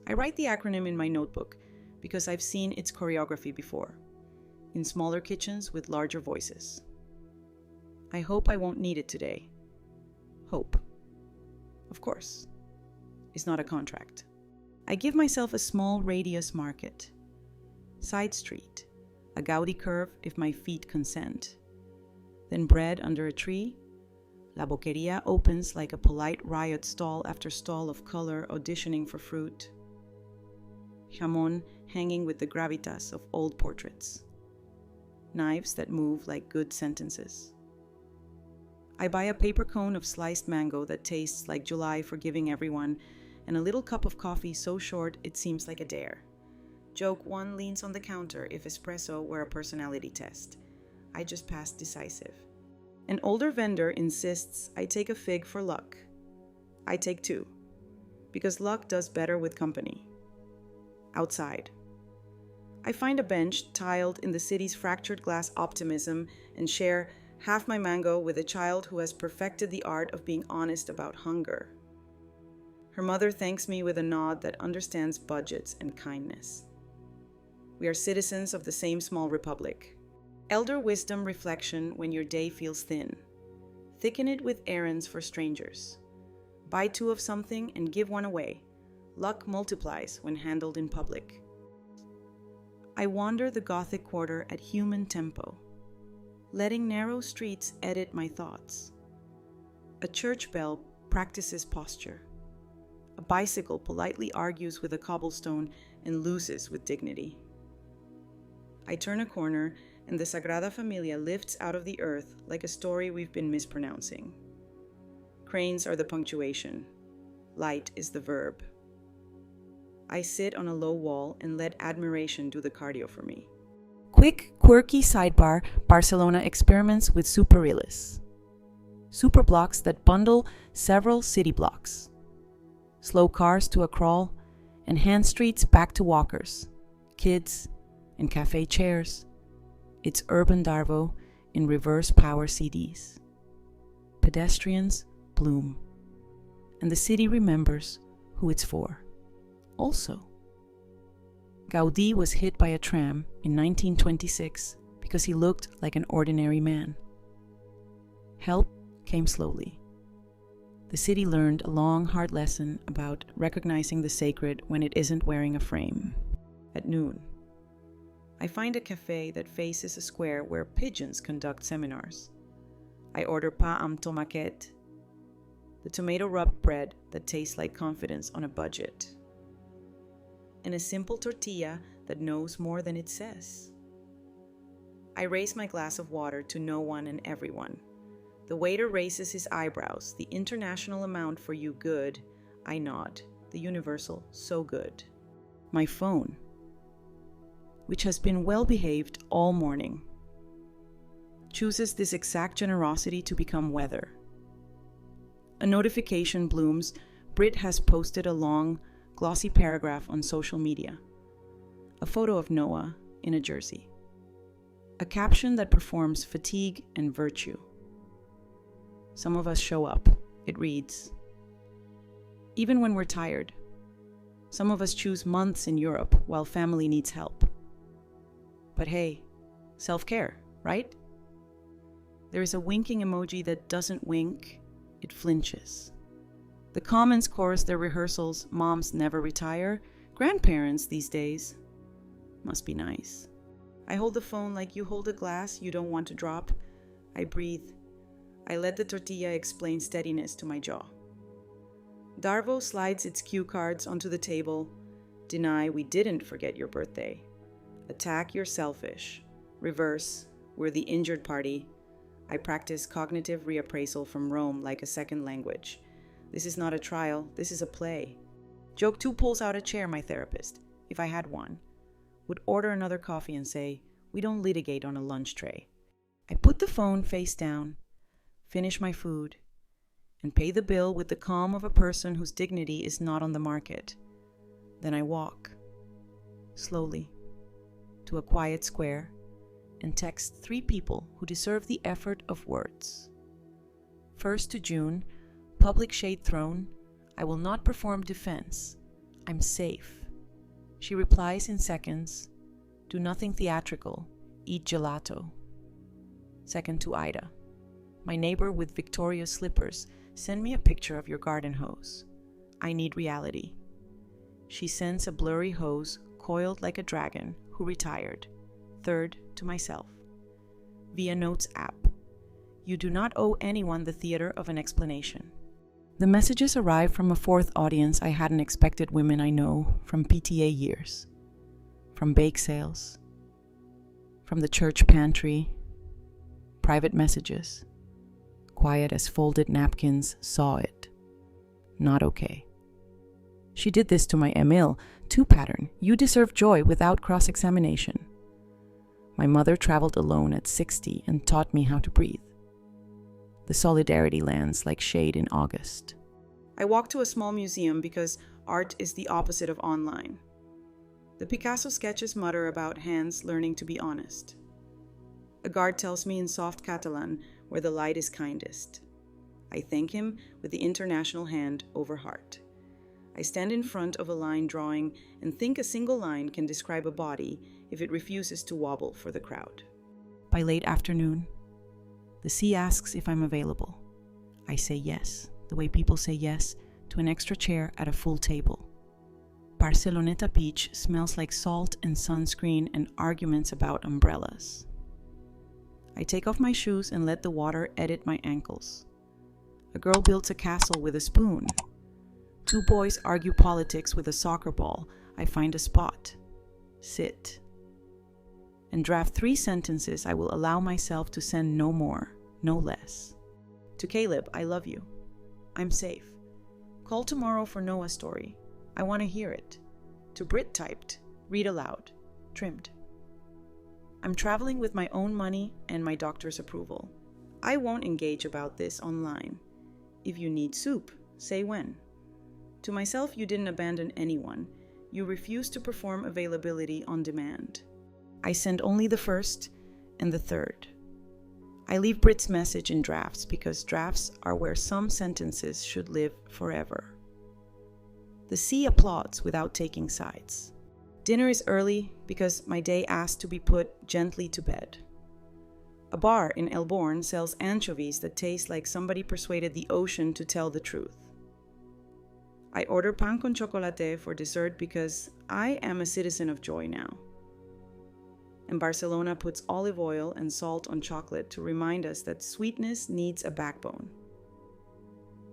I write the acronym in my notebook because I've seen its choreography before, in smaller kitchens with larger voices. I hope I won't need it today. Hope, of course, is not a contract. I give myself a small radius market. Side street, a gaudy curve if my feet consent. Then bread under a tree. La Boqueria opens like a polite riot stall after stall of color auditioning for fruit. Jamón hanging with the gravitas of old portraits. Knives that move like good sentences. I buy a paper cone of sliced mango that tastes like July forgiving everyone, and a little cup of coffee so short it seems like a dare. Joke 1 leans on the counter if espresso were a personality test. I just passed decisive. An older vendor insists I take a fig for luck. I take 2, because luck does better with company. Outside. I find a bench tiled in the city's fractured glass optimism and share half my mango with a child who has perfected the art of being honest about hunger. Her mother thanks me with a nod that understands budgets and kindness. We are citizens of the same small republic. Elder wisdom reflection when your day feels thin. Thicken it with errands for strangers. Buy 2 of something and give 1 away. Luck multiplies when handled in public. I wander the Gothic quarter at human tempo, letting narrow streets edit my thoughts. A church bell practices posture. A bicycle politely argues with a cobblestone and loses with dignity. I turn a corner and the Sagrada Familia lifts out of the earth like a story we've been mispronouncing. Cranes are the punctuation. Light is the verb. I sit on a low wall and let admiration do the cardio for me. Quick, quirky sidebar, Barcelona experiments with superrealists. Superblocks that bundle several city blocks. Slow cars to a crawl, and hand streets back to walkers, kids, and cafe chairs. It's urban Darvo in reverse power CDs. Pedestrians bloom, and the city remembers who it's for. Also, Gaudí was hit by a tram in 1926 because he looked like an ordinary man. Help came slowly. The city learned a long, hard lesson about recognizing the sacred when it isn't wearing a frame. At noon, I find a cafe that faces a square where pigeons conduct seminars. I order pain amb tomate, the tomato-rubbed bread that tastes like confidence on a budget, and a simple tortilla that knows more than it says. I raise my glass of water to no one and everyone. The waiter raises his eyebrows. The international amount for you good. I nod. The universal so good. My phone, which has been well behaved all morning, chooses this exact generosity to become weather. A notification blooms. Brit has posted a long, glossy paragraph on social media. A photo of Noah in a jersey. A caption that performs fatigue and virtue. Some of us show up. It reads, even when we're tired. Some of us choose months in Europe while family needs help. But hey, self-care, right? There is a winking emoji that doesn't wink, it flinches. The comments chorus their rehearsals. Moms never retire. Grandparents these days. Must be nice. I hold the phone like you hold a glass you don't want to drop. I breathe. I let the tortilla explain steadiness to my jaw. Darvo slides its cue cards onto the table. Deny we didn't forget your birthday. Attack you're selfish. Reverse, we're the injured party. I practice cognitive reappraisal from Rome like a second language. This is not a trial, this is a play. Joke 2 pulls out a chair, my therapist, if I had one, would order another coffee and say, we don't litigate on a lunch tray. I put the phone face down, finish my food, and pay the bill with the calm of a person whose dignity is not on the market. Then I walk, slowly, to a quiet square and text 3 people who deserve the effort of words. 1st to June, public shade thrown, I will not perform defense. I'm safe. She replies in seconds, do nothing theatrical, eat gelato. 2nd to Ida, my neighbor with Victoria's slippers, send me a picture of your garden hose. I need reality. She sends a blurry hose coiled like a dragon who retired. 3rd to myself, via Notes app. You do not owe anyone the theater of an explanation. The messages arrive from a 4th audience I hadn't expected. Women I know from PTA years, from bake sales, from the church pantry, private messages, quiet as folded napkins, saw it. Not okay. She did this to my Emil, 2 pattern. You deserve joy without cross-examination. My mother traveled alone at 60 and taught me how to breathe. The solidarity lands like shade in August. I walk to a small museum because art is the opposite of online. The Picasso sketches mutter about hands learning to be honest. A guard tells me in soft Catalan where the light is kindest. I thank him with the international hand over heart. I stand in front of a line drawing and think a single line can describe a body if it refuses to wobble for the crowd. By late afternoon, the sea asks if I'm available. I say yes, the way people say yes to an extra chair at a full table. Barceloneta beach smells like salt and sunscreen and arguments about umbrellas. I take off my shoes and let the water edit my ankles. A girl builds a castle with a spoon. Two boys argue politics with a soccer ball. I find a spot. Sit. And draft 3 sentences I will allow myself to send no more, no less. To Caleb, I love you. I'm safe. Call tomorrow for Noah's story. I want to hear it. To Brit typed, read aloud, trimmed. I'm traveling with my own money and my doctor's approval. I won't engage about this online. If you need soup, say when. To myself, you didn't abandon anyone. You refused to perform availability on demand. I send only the first and the third. I leave Brit's message in drafts because drafts are where some sentences should live forever. The sea applauds without taking sides. Dinner is early because my day asked to be put gently to bed. A bar in Elborn sells anchovies that taste like somebody persuaded the ocean to tell the truth. I order pan con chocolate for dessert because I am a citizen of joy now. And Barcelona puts olive oil and salt on chocolate to remind us that sweetness needs a backbone.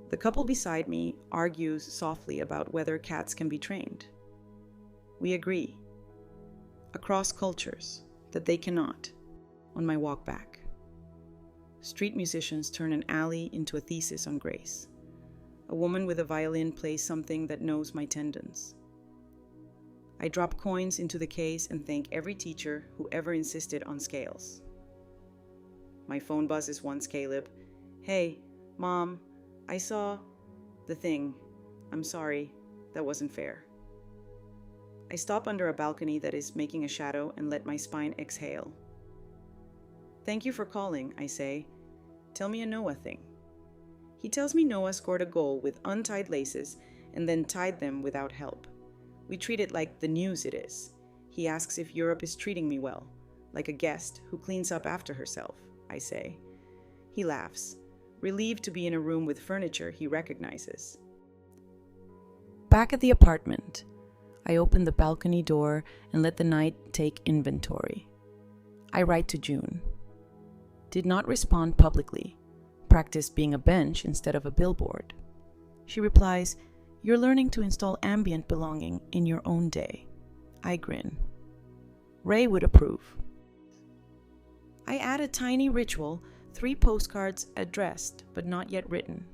The couple beside me argues softly about whether cats can be trained. We agree, across cultures, that they cannot, on my walk back. Street musicians turn an alley into a thesis on grace. A woman with a violin plays something that knows my tendons. I drop coins into the case and thank every teacher who ever insisted on scales. My phone buzzes once Caleb. Hey, Mom, I saw the thing. I'm sorry, that wasn't fair. I stop under a balcony that is making a shadow and let my spine exhale. Thank you for calling, I say. Tell me a Noah thing. He tells me Noah scored a goal with untied laces and then tied them without help. We treat it like the news it is. He asks if Europe is treating me well, like a guest who cleans up after herself, I say. He laughs, relieved to be in a room with furniture he recognizes. Back at the apartment, I open the balcony door and let the night take inventory. I write to June. Did not respond publicly. Practice being a bench instead of a billboard. She replies, "You're learning to install ambient belonging in your own day." I grin. Ray would approve. I add a tiny ritual, 3 postcards addressed but not yet written.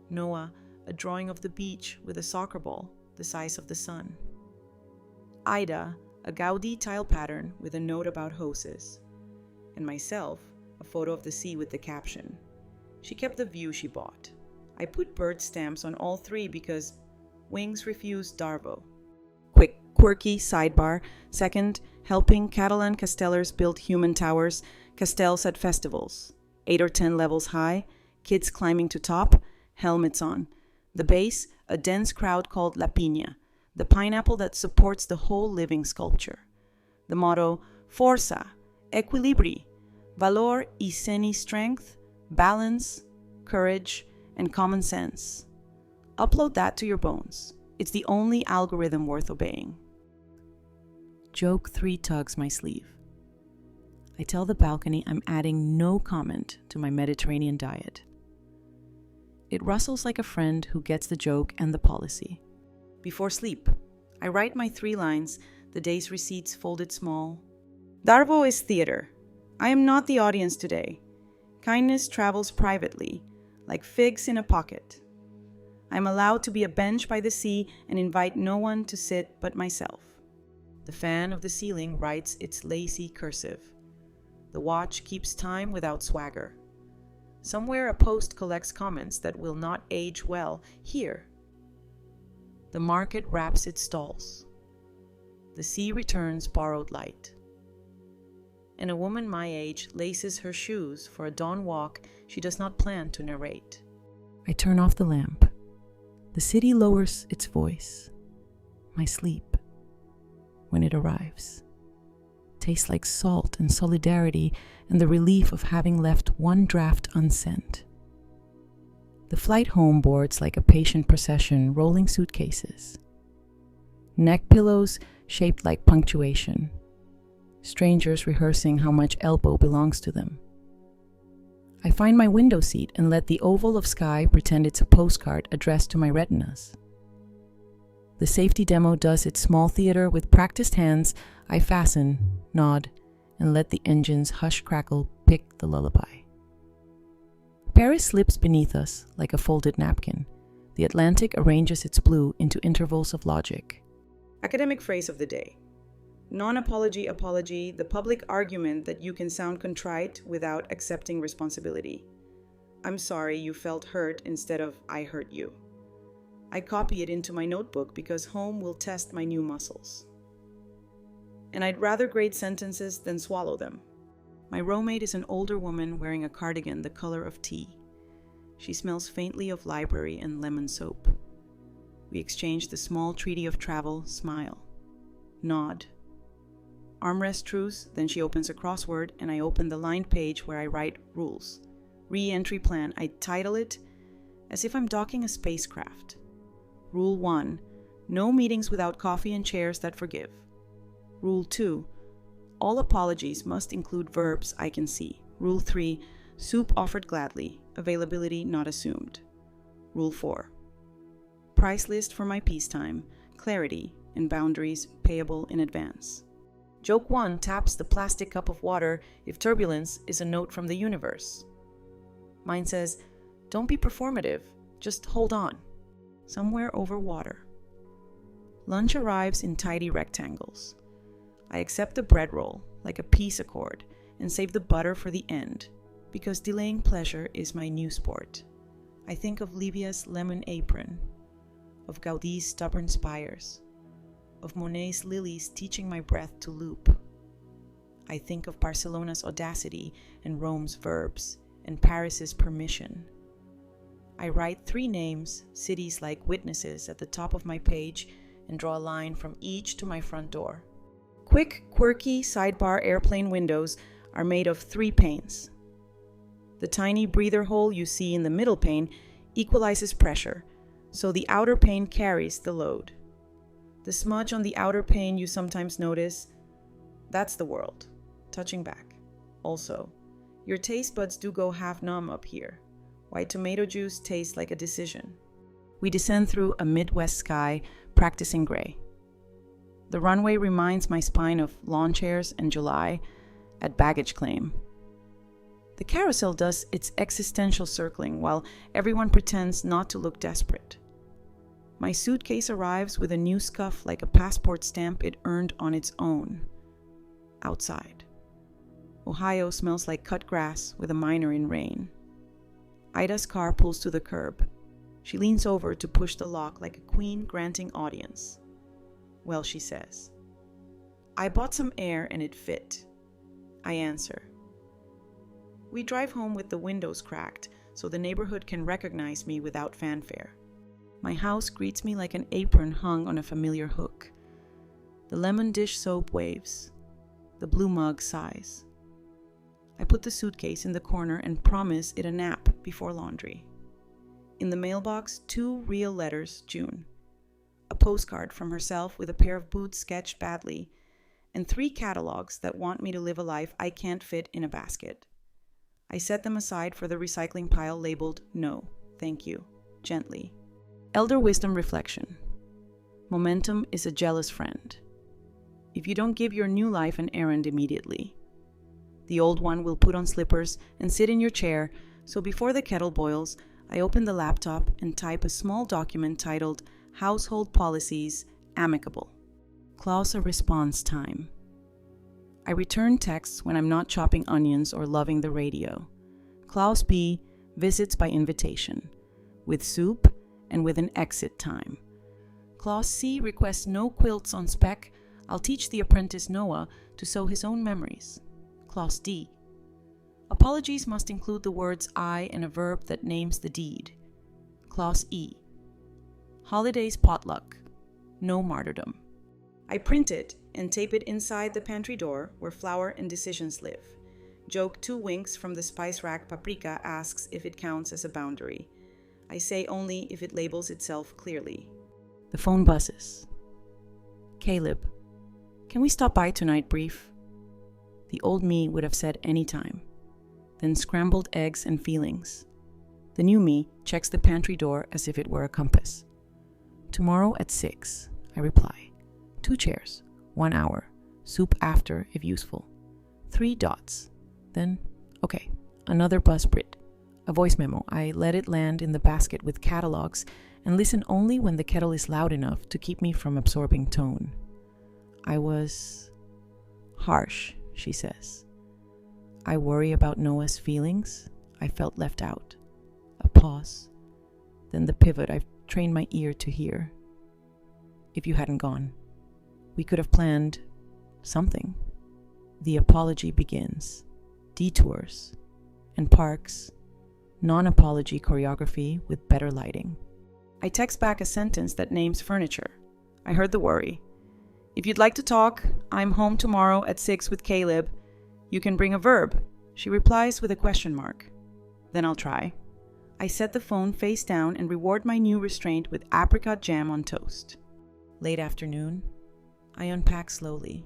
Noah, a drawing of the beach with a soccer ball the size of the sun. Ida, a Gaudi tile pattern with a note about hoses. And myself, a photo of the sea with the caption, "She kept the view she bought." I put bird stamps on all 3 because wings refuse Darvo. Quick, quirky sidebar. Second, helping Catalan castellers build human towers, castels at festivals. 8 or 10 levels high, kids climbing to top, helmets on. The base, a dense crowd called La Piña, the pineapple that supports the whole living sculpture. The motto, Forza, Equilibri, Valor y Seni strength, balance, courage, and common sense. Upload that to your bones. It's the only algorithm worth obeying. Joke 3 tugs my sleeve. I tell the balcony I'm adding no comment to my Mediterranean diet. It rustles like a friend who gets the joke and the policy. Before sleep, I write my 3 lines, the day's receipts folded small. Darvo is theater. I am not the audience today. Kindness travels privately, like figs in a pocket. I'm allowed to be a bench by the sea and invite no one to sit but myself. The fan of the ceiling writes its lazy cursive. The watch keeps time without swagger. Somewhere a post collects comments that will not age well here. The market wraps its stalls. The sea returns borrowed light. And a woman my age laces her shoes for a dawn walk she does not plan to narrate. I turn off the lamp. The city lowers its voice. My sleep, when it arrives, tastes like salt and solidarity and the relief of having left one draft unsent. The flight home boards like a patient procession rolling suitcases. Neck pillows shaped like punctuation. Strangers rehearsing how much elbow belongs to them. I find my window seat and let the oval of sky pretend it's a postcard addressed to my retinas. The safety demo does its small theater with practiced hands. I fasten, nod, and let the engine's hush crackle pick the lullaby. Paris slips beneath us like a folded napkin. The Atlantic arranges its blue into intervals of logic. Academic phrase of the day. Non-apology apology, the public argument that you can sound contrite without accepting responsibility. I'm sorry you felt hurt instead of I hurt you. I copy it into my notebook because home will test my new muscles. And I'd rather grade sentences than swallow them. My roommate is an older woman wearing a cardigan the color of tea. She smells faintly of library and lemon soap. We exchange the small treaty of travel, smile, nod. Armrest truce, then she opens a crossword and I open the lined page where I write rules. Re-entry plan, I title it as if I'm docking a spacecraft. Rule 1, no meetings without coffee and chairs that forgive. Rule 2, all apologies must include verbs I can see. Rule 3, soup offered gladly, availability not assumed. Rule 4, price list for my peacetime, clarity and boundaries payable in advance. Joke 1 taps the plastic cup of water if turbulence is a note from the universe. Mine says, don't be performative, just hold on. Somewhere over water. Lunch arrives in tidy rectangles. I accept the bread roll like a peace accord and save the butter for the end, because delaying pleasure is my new sport. I think of Livia's lemon apron, of Gaudi's stubborn spires, of Monet's lilies teaching my breath to loop. I think of Barcelona's audacity and Rome's verbs and Paris's permission. I write 3 names, cities like witnesses at the top of my page and draw a line from each to my front door. Quick, quirky sidebar airplane windows are made of 3 panes. The tiny breather hole you see in the middle pane equalizes pressure, so the outer pane carries the load. The smudge on the outer pane you sometimes notice, that's the world, touching back. Also, your taste buds do go half numb up here. White tomato juice tastes like a decision. We descend through a Midwest sky, practicing gray. The runway reminds my spine of lawn chairs and July at baggage claim. The carousel does its existential circling while everyone pretends not to look desperate. My suitcase arrives with a new scuff like a passport stamp it earned on its own. Outside. Ohio smells like cut grass with a minor in rain. Ida's car pulls to the curb. She leans over to push the lock like a queen granting audience. Well, she says, I bought some air and it fit. I answer. We drive home with the windows cracked so the neighborhood can recognize me without fanfare. My house greets me like an apron hung on a familiar hook. The lemon dish soap waves. The blue mug sighs. I put the suitcase in the corner and promise it a nap before laundry. In the mailbox, 2 real letters, June. A postcard from herself with a pair of boots sketched badly, and 3 catalogs that want me to live a life I can't fit in a basket. I set them aside for the recycling pile labeled No, thank you, gently. Elder wisdom reflection. Momentum is a jealous friend. If you don't give your new life an errand immediately, the old one will put on slippers and sit in your chair, so before the kettle boils, I open the laptop and type a small document titled Household Policies Amicable. Clause of response time. I return texts when I'm not chopping onions or loving the radio. Clause B, visits by invitation, with soup and with an exit time. Clause C requests no quilts on spec. I'll teach the apprentice Noah to sew his own memories. Clause D. Apologies must include the words I and a verb that names the deed. Clause E. Holidays potluck. No martyrdom. I print it and tape it inside the pantry door where flour and decisions live. Joke 2 winks from the spice rack paprika asks if it counts as a boundary. I say only if it labels itself clearly. The phone buzzes. Caleb, can we stop by tonight brief? The old me would have said anytime. then scrambled eggs and feelings. The new me checks the pantry door as if it were a compass. Tomorrow at 6, I reply. 2 chairs, 1 hour, soup after if useful. 3 dots. Then, okay, another buzzbrit. A voice memo. I let it land in the basket with catalogs and listen only when the kettle is loud enough to keep me from absorbing tone. I was harsh, she says. I worry about Noah's feelings. I felt left out. A pause. Then the pivot I've trained my ear to hear. If you hadn't gone, we could have planned something. The apology begins. Detours and parks. Non-apology choreography with better lighting. I text back a sentence that names furniture. I heard the worry. If you'd like to talk, I'm home tomorrow at 6 with Caleb. You can bring a verb. She replies with a question mark. Then I'll try. I set the phone face down and reward my new restraint with apricot jam on toast. Late afternoon, I unpack slowly,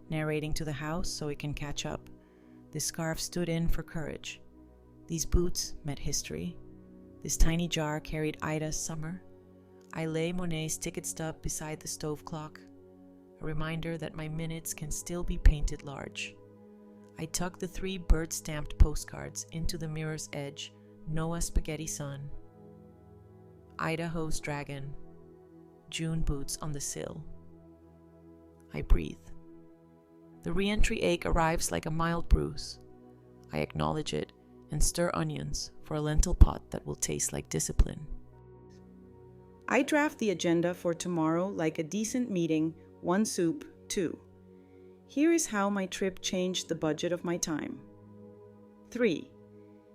narrating to the house so it can catch up. This scarf stood in for courage. These boots met history. This tiny jar carried Ida's summer. I lay Monet's ticket stub beside the stove clock, a reminder that my minutes can still be painted large. I tuck the 3 bird-stamped postcards into the mirror's edge. Noah spaghetti sun, Idaho's dragon, June boots on the sill. I breathe. The re-entry ache arrives like a mild bruise. I acknowledge it and stir onions for a lentil pot that will taste like discipline. I draft the agenda for tomorrow like a decent meeting, 1 soup, 2. Here is how my trip changed the budget of my time. 3.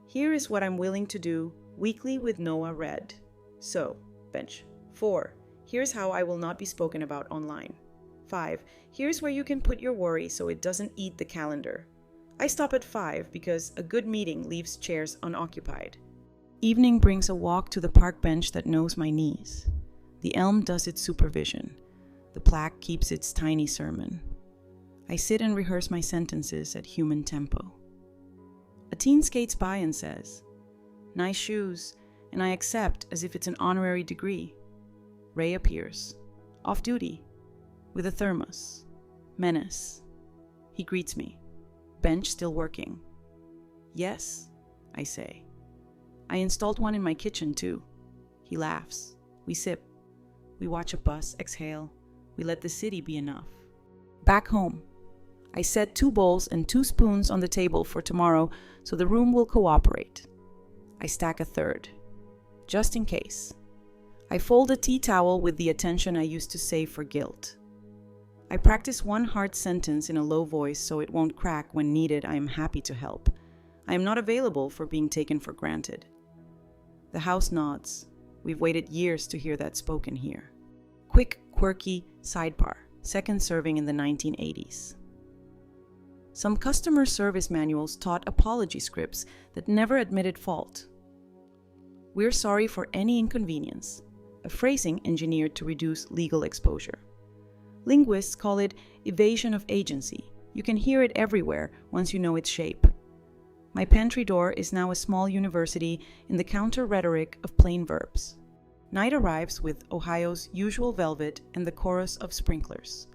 Here is what I'm willing to do weekly with Noah read. So, bench. 4. Here's how I will not be spoken about online. 5. Here's where you can put your worry so it doesn't eat the calendar. I stop at 5 because a good meeting leaves chairs unoccupied. Evening brings a walk to the park bench that knows my knees. The elm does its supervision. The plaque keeps its tiny sermon. I sit and rehearse my sentences at human tempo. A teen skates by and says, "Nice shoes," and I accept as if it's an honorary degree. Ray appears, off duty, with a thermos. Menace. He greets me. Bench still working. "Yes," I say. "I installed one in my kitchen too." He laughs. We sip. We watch a bus exhale. We let the city be enough. Back home. I set 2 bowls and 2 spoons on the table for tomorrow so the room will cooperate. I stack a 3rd, just in case. I fold a tea towel with the attention I used to save for guilt. I practice 1 hard sentence in a low voice so it won't crack when needed. I am happy to help. I am not available for being taken for granted. The house nods. We've waited years to hear that spoken here. Quick, quirky sidebar, 2nd serving in the 1980s. Some customer service manuals taught apology scripts that never admitted fault. "We're sorry for any inconvenience," a phrasing engineered to reduce legal exposure. Linguists call it evasion of agency. You can hear it everywhere once you know its shape. My pantry door is now a small university in the counter-rhetoric of plain verbs. Night arrives with Ohio's usual velvet and the chorus of sprinklers.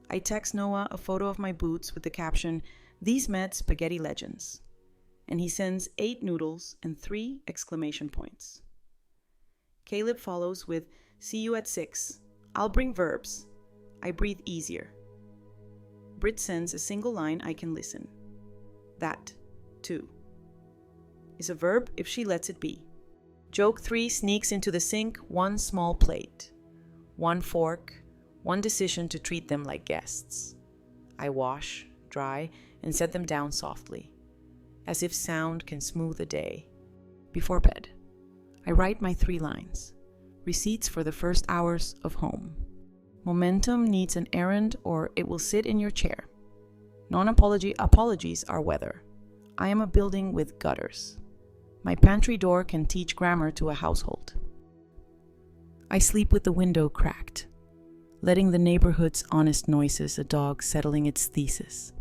I text Noah a photo of my boots with the caption, "These met spaghetti legends." And he sends 8 noodles and 3 exclamation points. Caleb follows with, "See you at 6. I'll bring verbs." I breathe easier. Britt sends a single line I can listen. "That, too," is a verb if she lets it be. Joke 3 sneaks into the sink, 1 small plate, 1 fork, 1 decision to treat them like guests. I wash, dry, and set them down softly, as if sound can smooth a day. Before bed, I write my 3 lines, receipts for the first hours of home. Momentum needs an errand or it will sit in your chair. Non-apology apologies are weather. I am a building with gutters. My pantry door can teach grammar to a household. I sleep with the window cracked, letting the neighborhood's honest noises, a dog settling its thesis.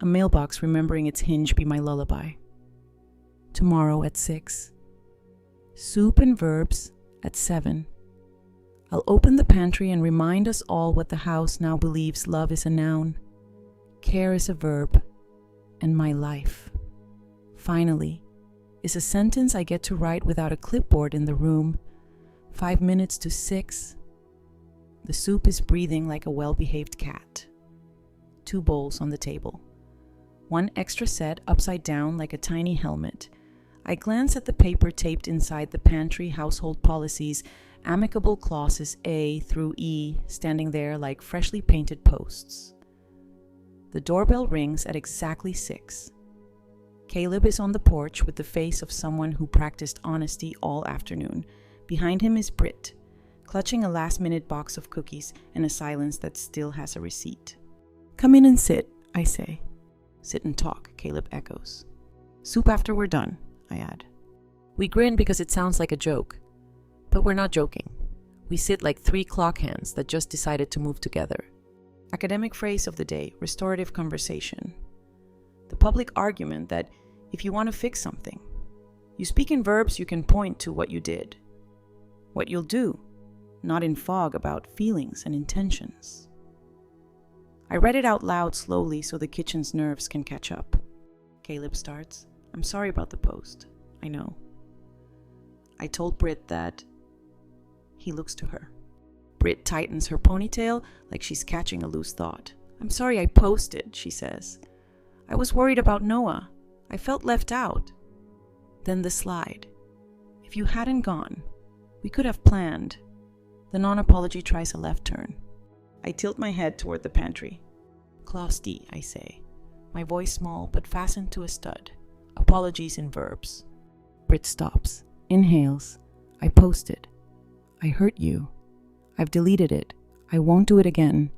a mailbox remembering its hinge be my lullaby. Tomorrow at 6. Soup and verbs at 7. I'll open the pantry and remind us all what the house now believes love is a noun, care is a verb, and my life, finally, is a sentence I get to write without a clipboard in the room. 5 minutes to 6. The soup is breathing like a well-behaved cat. 2 bowls on the table. 1 extra set upside down like a tiny helmet. I glance at the paper taped inside the pantry household policies, amicable clauses A through E standing there like freshly painted posts. The doorbell rings at exactly 6. Caleb is on the porch with the face of someone who practiced honesty all afternoon. Behind him is Britt, clutching a last-minute box of cookies and a silence that still has a receipt. "Come in and sit," I say. "Sit and talk," Caleb echoes. "Soup after we're done," I add. We grin because it sounds like a joke, but we're not joking. We sit like 3 clock hands that just decided to move together. Academic phrase of the day, restorative conversation. The public argument that if you want to fix something, you speak in verbs you can point to what you did, what you'll do, not in fog about feelings and intentions. I read it out loud slowly so the kitchen's nerves can catch up. Caleb starts, "I'm sorry about the post. I know. I told Britt that..." He looks to her. Britt tightens her ponytail like she's catching a loose thought. "I'm sorry I posted," she says. "I was worried about Noah. I felt left out." Then the slide. "If you hadn't gone, we could have planned." The non-apology tries a left turn. I tilt my head toward the pantry. "Clause D," I say, my voice small but fastened to a stud. Apologies in verbs. Britt stops, inhales. "I posted. I hurt you. I've deleted it. I won't do it again."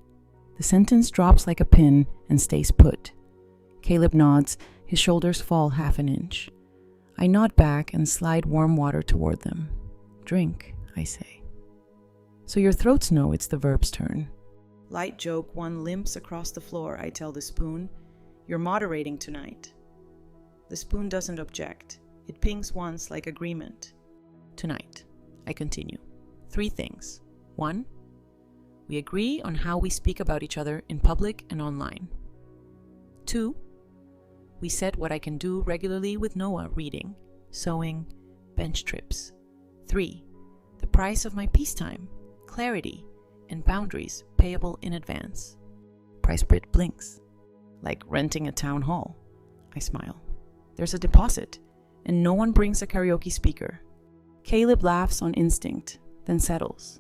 The sentence drops like a pin and stays put. Caleb nods, his shoulders fall half an inch. I nod back and slide warm water toward them. "Drink," I say. "So your throats know it's the verb's turn." Light joke, one limps across the floor, I tell the spoon. "You're moderating tonight." The spoon doesn't object. It pings once like agreement. "Tonight," I continue. 3 things. 1, we agree on how we speak about each other in public and online. 2, we set what I can do regularly with Noah: reading, sewing, bench trips. 3, the price of my peacetime, clarity, and boundaries payable in advance. Price Britt blinks. "Like renting a town hall." I smile. "There's a deposit, and no one brings a karaoke speaker." Caleb laughs on instinct, then settles.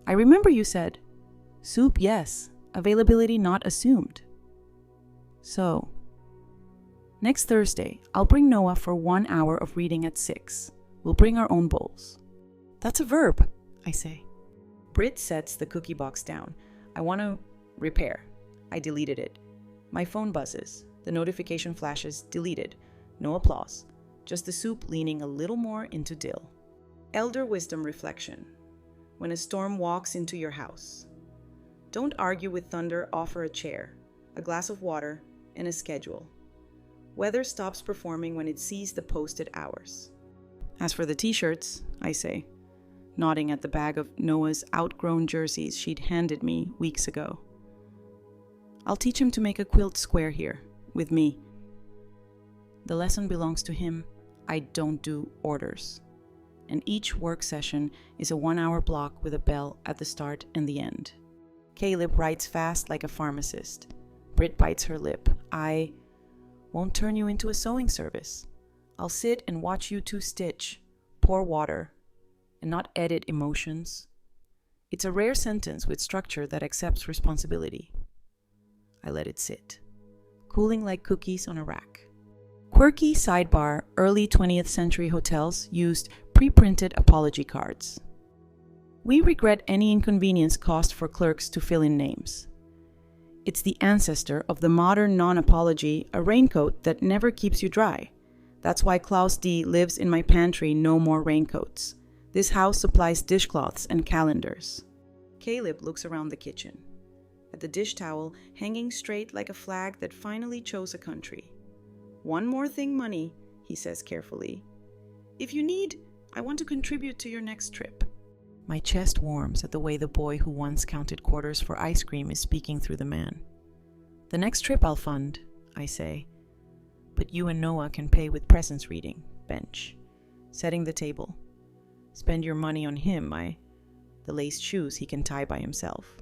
"I remember you said, 'Soup, yes, availability not assumed.' So, next Thursday, I'll bring Noah for 1 hour of reading at 6. We'll bring our own bowls." "That's a verb," I say. Britt sets the cookie box down. "I want to repair." I deleted it. My phone buzzes. The notification flashes deleted. No applause. Just the soup leaning a little more into dill. Elder wisdom reflection. When a storm walks into your house, don't argue with thunder, offer a chair, a glass of water, and a schedule. Weather stops performing when it sees the posted hours. As for the t-shirts, I say, nodding at the bag of Noah's outgrown jerseys she'd handed me weeks ago. I'll teach him to make a quilt square here, with me. The lesson belongs to him. I don't do orders. And each work session is a 1-hour block with a bell at the start and the end. Caleb writes fast like a pharmacist. Britt bites her lip. "I won't turn you into a sewing service. I'll sit and watch you 2 stitch, pour water, and not edit emotions." It's a rare sentence with structure that accepts responsibility. I let it sit, cooling like cookies on a rack. Quirky sidebar, early 20th century hotels used pre-printed apology cards. "We regret any inconvenience caused for clerks to fill in names." It's the ancestor of the modern non-apology, a raincoat that never keeps you dry. That's why Clause D lives in my pantry, no more raincoats. This house supplies dishcloths and calendars. Caleb looks around the kitchen. at the dish towel hanging straight like a flag that finally chose a country. "One more thing, money," he says carefully. "If you need, I want to contribute to your next trip." My chest warms at the way the boy who once counted quarters for ice cream is speaking through the man. "The next trip I'll fund," I say. "But you and Noah can pay with presents reading, bench, setting the table. Spend your money on him, the laced shoes he can tie by himself."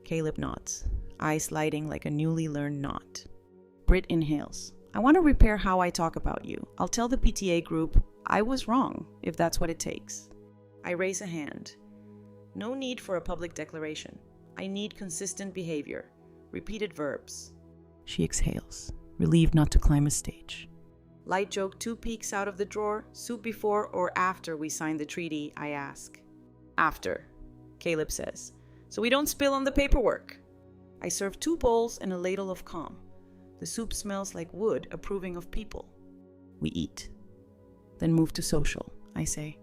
Caleb nods, eyes lighting like a newly learned knot. Britt inhales. "I want to repair how I talk about you. I'll tell the PTA group I was wrong, if that's what it takes." I raise a hand. No need for a public declaration. I need consistent behavior, repeated verbs. She exhales, relieved not to climb a stage. "Light joke 2 peeks out of the drawer, soup before or after we sign the treaty?" I ask. "After," Caleb says, "so we don't spill on the paperwork." I serve 2 bowls and a ladle of calm. The soup smells like wood, approving of people. We eat. Then move to social, I say.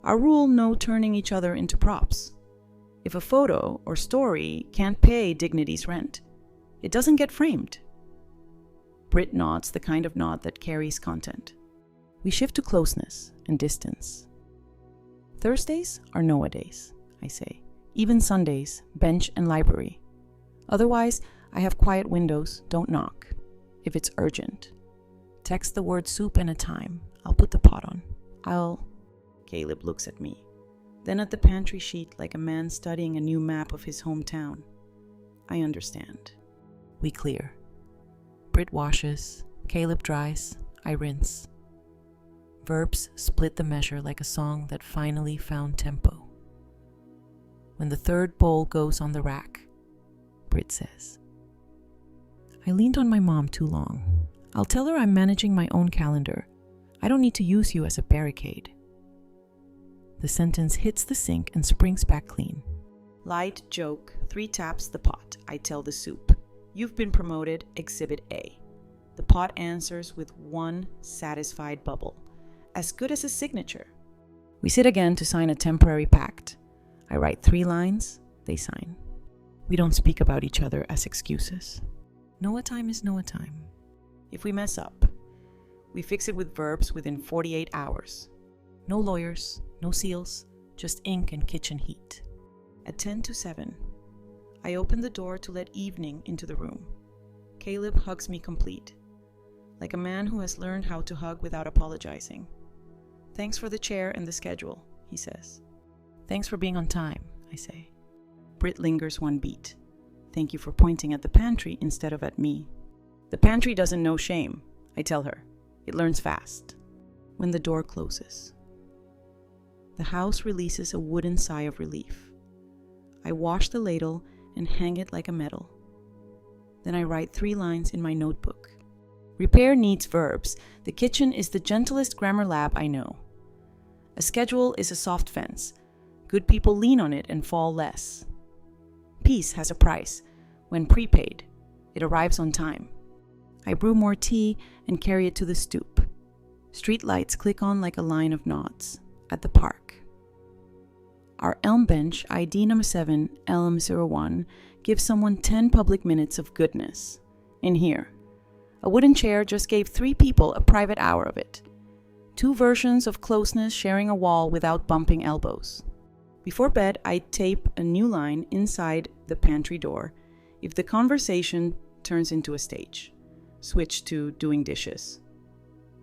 Our rule, no turning each other into props. If a photo or story can't pay dignity's rent, it doesn't get framed. Britt nods, the kind of nod that carries content. We shift to closeness and distance. Thursdays are Noah days, I say. Even Sundays, bench and library. Otherwise, I have quiet windows, don't knock. If it's urgent, text the word soup and a time. I'll put the pot on. Caleb looks at me, then at the pantry sheet like a man studying a new map of his hometown. I understand. We clear. Britt washes, Caleb dries, I rinse. Verbs split the measure like a song that finally found tempo. When the 3rd bowl goes on the rack, Britt says, "I leaned on my mom too long. I'll tell her I'm managing my own calendar. I don't need to use you as a barricade." The sentence hits the sink and springs back clean. Light joke, 3 taps the pot, I tell the soup. "You've been promoted, Exhibit A." The pot answers with 1 satisfied bubble, as good as a signature. We sit again to sign a temporary pact. I write 3 lines, they sign. We don't speak about each other as excuses. Noah time is Noah time. If we mess up, we fix it with verbs within 48 hours. No lawyers, no seals, just ink and kitchen heat. At 10 to 7, I open the door to let evening into the room. Caleb hugs me complete, like a man who has learned how to hug without apologizing. "Thanks for the chair and the schedule," he says. "Thanks for being on time," I say. Britt lingers 1 beat. "Thank you for pointing at the pantry instead of at me." "The pantry doesn't know shame," I tell her. "It learns fast." When the door closes, the house releases a wooden sigh of relief. I wash the ladle and hang it like a medal. Then I write 3 lines in my notebook. Repair needs verbs. The kitchen is the gentlest grammar lab I know. A schedule is a soft fence. Good people lean on it and fall less. Peace has a price. When prepaid, it arrives on time. I brew more tea and carry it to the stoop. Street lights click on like a line of nods. At the park. Our Elm bench, ID number 7, Elm 01, gives someone 10 public minutes of goodness. In here, a wooden chair just gave 3 people a private hour of it. 2 versions of closeness sharing a wall without bumping elbows. Before bed, I tape a new line inside the pantry door if the conversation turns into a stage. Switch to doing dishes.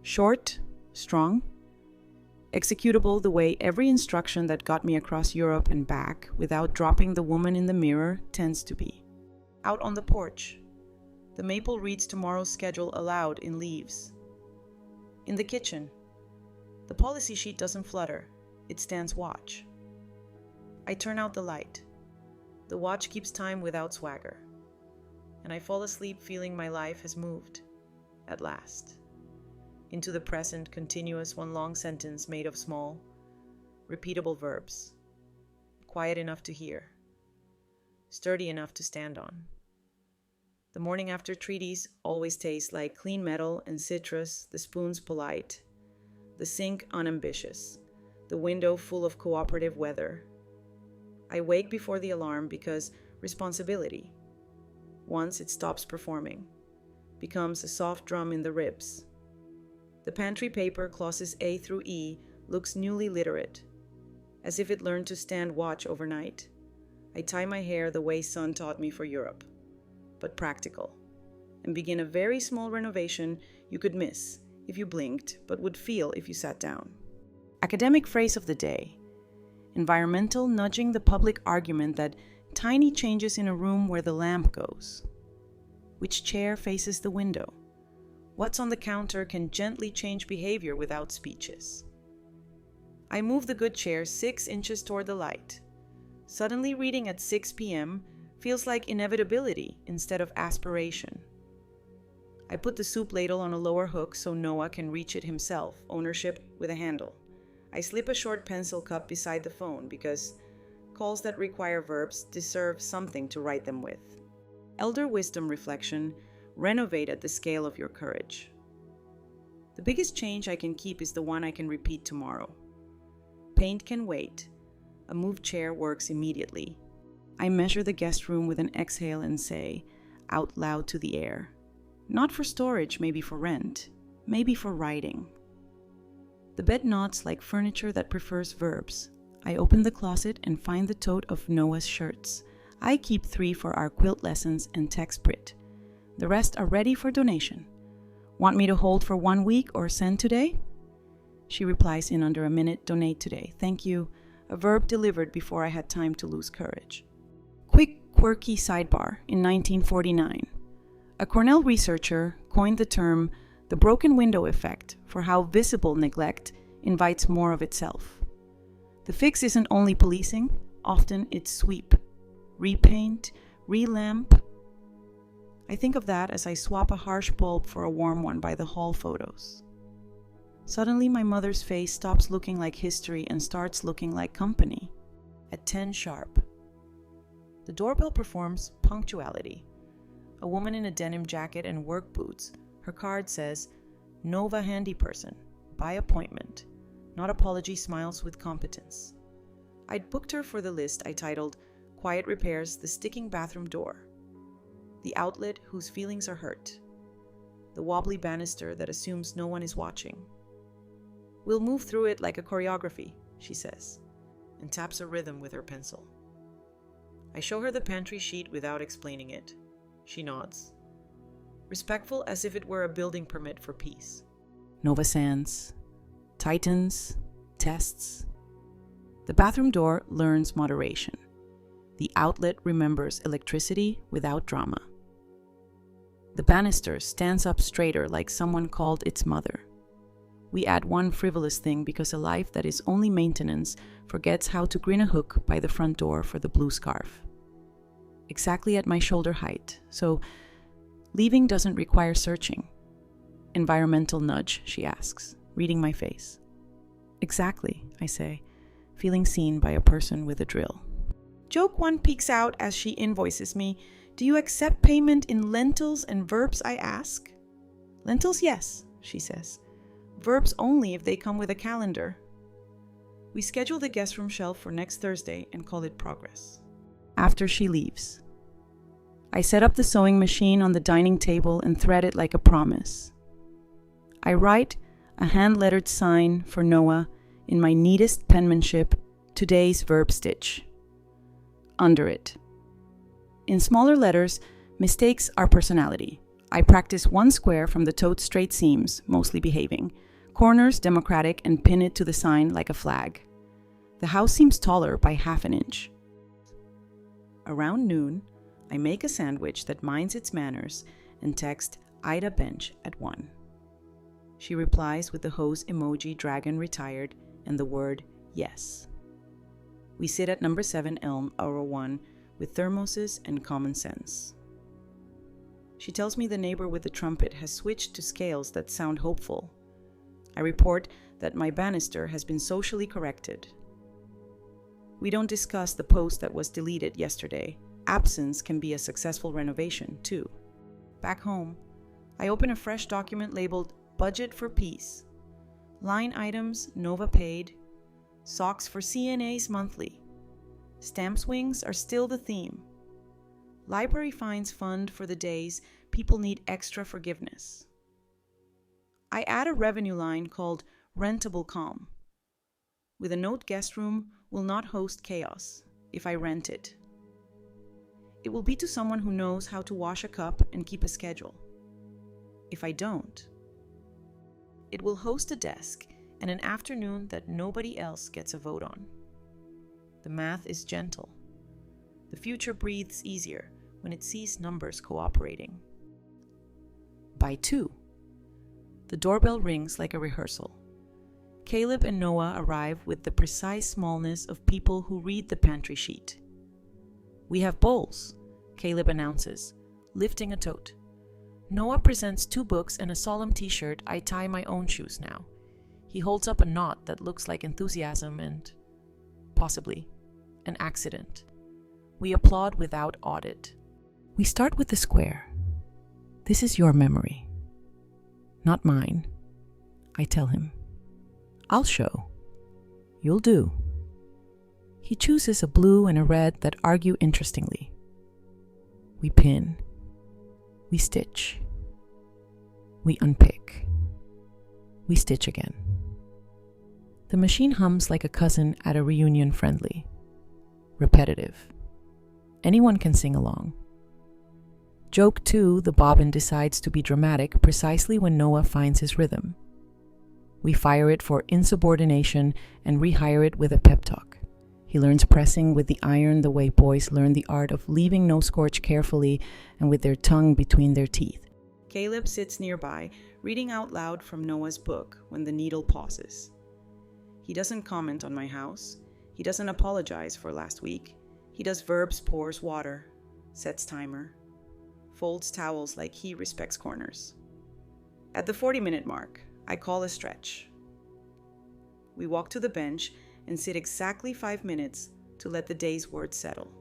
Short, strong, executable the way every instruction that got me across Europe and back without dropping the woman in the mirror tends to be. Out on the porch, the maple reads tomorrow's schedule aloud in leaves. In the kitchen, the policy sheet doesn't flutter, it stands watch. I turn out the light. The watch keeps time without swagger. And I fall asleep feeling my life has moved, at last. Into the present, continuous, one long sentence made of small, repeatable verbs. Quiet enough to hear. Sturdy enough to stand on. The morning after treaties always tastes like clean metal and citrus, the spoons polite, the sink unambitious, the window full of cooperative weather. I wake before the alarm because responsibility. Once it stops performing, becomes a soft drum in the ribs. The pantry paper, clauses A through E, looks newly literate, as if it learned to stand watch overnight. I tie my hair the way Son taught me for Europe, but practical, and begin a very small renovation you could miss if you blinked, but would feel if you sat down. Academic phrase of the day: environmental nudging the public argument that tiny changes in a room where the lamp goes. Which chair faces the window? What's on the counter can gently change behavior without speeches. I move the good chair 6 inches toward the light. Suddenly reading at 6 p.m. feels like inevitability instead of aspiration. I put the soup ladle on a lower hook so Noah can reach it himself, ownership with a handle. I slip a short pencil cup beside the phone because calls that require verbs deserve something to write them with. Elder wisdom reflection: renovate at the scale of your courage. The biggest change I can keep is the one I can repeat tomorrow. Paint can wait. A moved chair works immediately. I measure the guest room with an exhale and say, out loud to the air, not for storage, maybe for rent, maybe for writing. The bed nods like furniture that prefers verbs. I open the closet and find the tote of Noah's shirts. I keep 3 for our quilt lessons and text Brit. The rest are ready for donation. Want me to hold for 1 week or send today? She replies in under a minute, donate today. Thank you. A verb delivered before I had time to lose courage. Quick, quirky sidebar. In 1949, a Cornell researcher coined the term the broken window effect for how visible neglect invites more of itself. The fix isn't only policing, often it's sweep, repaint, relamp. I think of that as I swap a harsh bulb for a warm one by the hall photos. Suddenly my mother's face stops looking like history and starts looking like company. At 10 sharp. The doorbell performs punctuality. A woman in a denim jacket and work boots. Her card says, Nova handy person, by appointment. Not apology, smiles with competence. I'd booked her for the list I titled, Quiet Repairs the Sticking Bathroom Door. The outlet whose feelings are hurt. The wobbly banister that assumes no one is watching. We'll move through it like a choreography, she says, and taps a rhythm with her pencil. I show her the pantry sheet without explaining it. She nods. Respectful as if it were a building permit for peace. Nova Sands, tightens, tests. The bathroom door learns moderation. The outlet remembers electricity without drama. The banister stands up straighter like someone called its mother. We add one frivolous thing because a life that is only maintenance forgets how to grin a hook by the front door for the blue scarf. Exactly at my shoulder height, so leaving doesn't require searching. Environmental nudge, she asks, reading my face. Exactly, I say, feeling seen by a person with a drill. Joke one peeks out as she invoices me. Do you accept payment in lentils and verbs, I ask? Lentils, yes, she says. Verbs only if they come with a calendar. We schedule the guest room shelf for next Thursday and call it progress. After she leaves, I set up the sewing machine on the dining table and thread it like a promise. I write a hand-lettered sign for Noah in my neatest penmanship, today's verb stitch. Under it, in smaller letters, mistakes are personality. I practice 1 square from the tote's straight seams, mostly behaving. Corners democratic and pin it to the sign like a flag. The house seems taller by ½ an inch. Around noon, I make a sandwich that minds its manners and text Ida Bench at 1. She replies with the hose emoji dragon retired and the word yes. We sit at number 7 Elm, Hour 1, with thermoses and common sense. She tells me the neighbor with the trumpet has switched to scales that sound hopeful. I report that my banister has been socially corrected. We don't discuss the post that was deleted yesterday. Absence can be a successful renovation, too. Back home, I open a fresh document labeled Budget for Peace. Line items, Nova paid. Socks for CNAs monthly. Stamp swings are still the theme. Library fines fund for the days people need extra forgiveness. I add a revenue line called rentable calm. With a note, guest room will not host chaos if I rent it. It will be to someone who knows how to wash a cup and keep a schedule. If I don't, it will host a desk and an afternoon that nobody else gets a vote on. The math is gentle. The future breathes easier when it sees numbers cooperating. By 2, the doorbell rings like a rehearsal. Caleb and Noah arrive with the precise smallness of people who read the pantry sheet. "We have bowls," Caleb announces, lifting a tote. Noah presents 2 books and a solemn t-shirt. I tie my own shoes now. He holds up a knot that looks like enthusiasm and, possibly, an accident. We applaud without audit. "We start with the square. This is your memory, not mine," I tell him. "I'll show. You'll do." He chooses a blue and a red that argue interestingly. We pin. We stitch. We unpick. We stitch again. The machine hums like a cousin at a reunion friendly. Repetitive. Anyone can sing along. Joke 2, the bobbin decides to be dramatic precisely when Noah finds his rhythm. We fire it for insubordination and rehire it with a pep talk. He learns pressing with the iron the way boys learn the art of leaving no scorch carefully and with their tongue between their teeth. Caleb sits nearby, reading out loud from Noah's book when the needle pauses. He doesn't comment on my house. He doesn't apologize for last week. He does verbs, pours water, sets timer, folds towels like he respects corners. At the 40-minute mark, I call a stretch. We walk to the bench and sit exactly 5 minutes to let the day's words settle.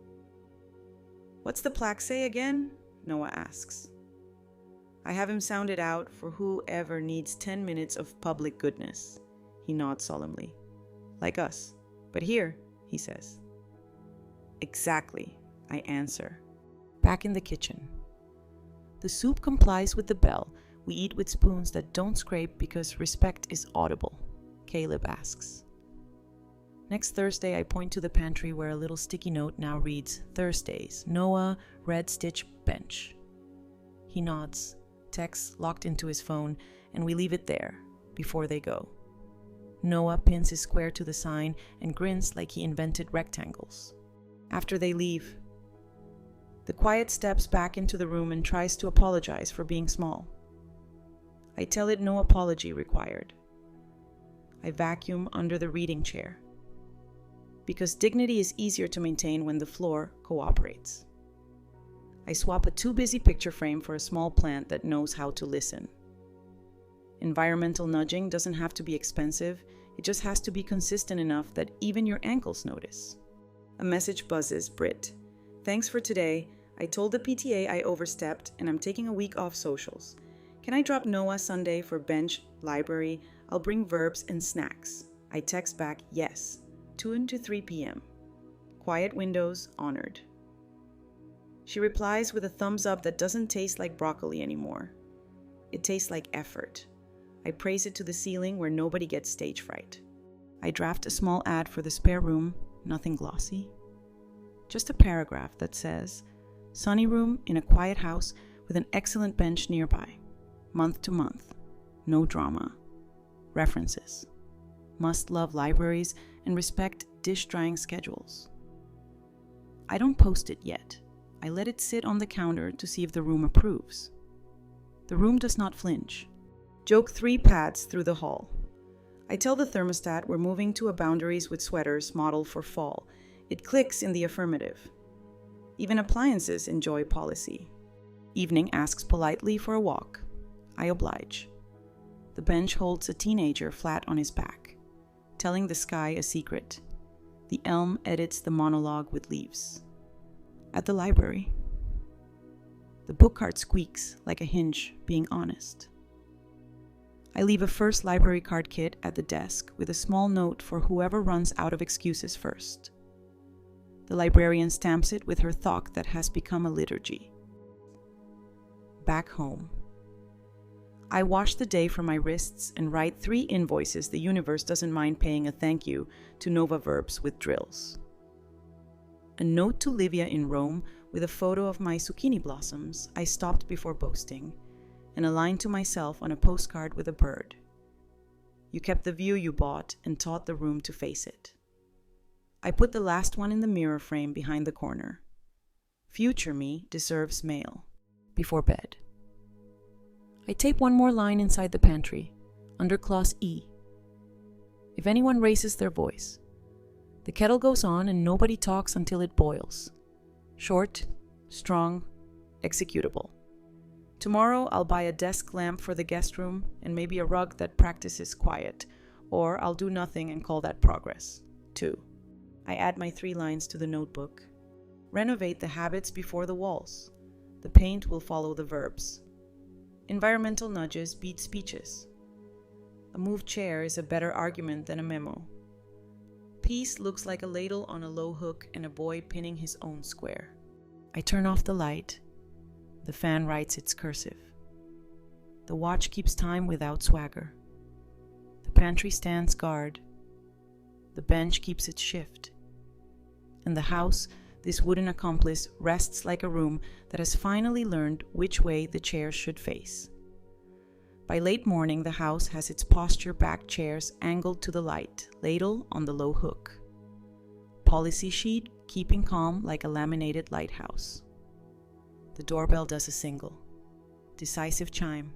"What's the plaque say again?" Noah asks. I have him sound it out for whoever needs 10 minutes of public goodness. He nods solemnly. "Like us. But here," he says. "Exactly," I answer. Back in the kitchen. The soup complies with the bell. We eat with spoons that don't scrape because respect is audible, Caleb asks. Next Thursday, I point to the pantry where a little sticky note now reads, "Thursdays, Noah, red stitch bench." He nods, texts locked into his phone, and we leave it there before they go. Noah pins his square to the sign and grins like he invented rectangles. After they leave, the quiet steps back into the room and tries to apologize for being small. I tell it no apology required. I vacuum under the reading chair, because dignity is easier to maintain when the floor cooperates. I swap a too busy picture frame for a small plant that knows how to listen. Environmental nudging doesn't have to be expensive, it just has to be consistent enough that even your ankles notice. A message buzzes, Brit. "Thanks for today. I told the PTA I overstepped and I'm taking a week off socials. Can I drop Noah Sunday for bench, library? I'll bring verbs and snacks." I text back, yes, 2 to 3 p.m. Quiet windows, honored. She replies with a thumbs up that doesn't taste like broccoli anymore. It tastes like effort. I praise it to the ceiling where nobody gets stage fright. I draft a small ad for the spare room, nothing glossy. Just a paragraph that says, "Sunny room in a quiet house with an excellent bench nearby. Month to month. No drama. References. Must love libraries and respect dish drying schedules." I don't post it yet. I let it sit on the counter to see if the room approves. The room does not flinch. Joke 3 pads through the hall. I tell the thermostat we're moving to a boundaries with sweaters model for fall. It clicks in the affirmative. Even appliances enjoy policy. Evening asks politely for a walk. I oblige. The bench holds a teenager flat on his back, telling the sky a secret. The elm edits the monologue with leaves. At the library, the book cart squeaks like a hinge, being honest. I leave a first library card kit at the desk with a small note for whoever runs out of excuses first. The librarian stamps it with her thought that has become a liturgy. Back home. I wash the day from my wrists and write 3 invoices the universe doesn't mind paying a thank you to Nova Verbs with drills. A note to Livia in Rome with a photo of my zucchini blossoms I stopped before boasting, and a line to myself on a postcard with a bird. You kept the view you bought and taught the room to face it. I put the last one in the mirror frame behind the corner. Future me deserves mail. Before bed. I tape one more line inside the pantry, under clause E. If anyone raises their voice, the kettle goes on and nobody talks until it boils. Short, strong, executable. Tomorrow I'll buy a desk lamp for the guest room and maybe a rug that practices quiet, or I'll do nothing and call that progress. 2. I add my 3 lines to the notebook. Renovate the habits before the walls. The paint will follow the verbs. Environmental nudges beat speeches. A moved chair is a better argument than a memo. Peace looks like a ladle on a low hook and a boy pinning his own square. I turn off the light. The fan writes its cursive. The watch keeps time without swagger. The pantry stands guard. The bench keeps its shift. And the house, this wooden accomplice, rests like a room that has finally learned which way the chairs should face. By late morning, the house has its posture-back chairs angled to the light, ladle on the low hook. Policy sheet keeping calm like a laminated lighthouse. The doorbell does a single. Decisive chime.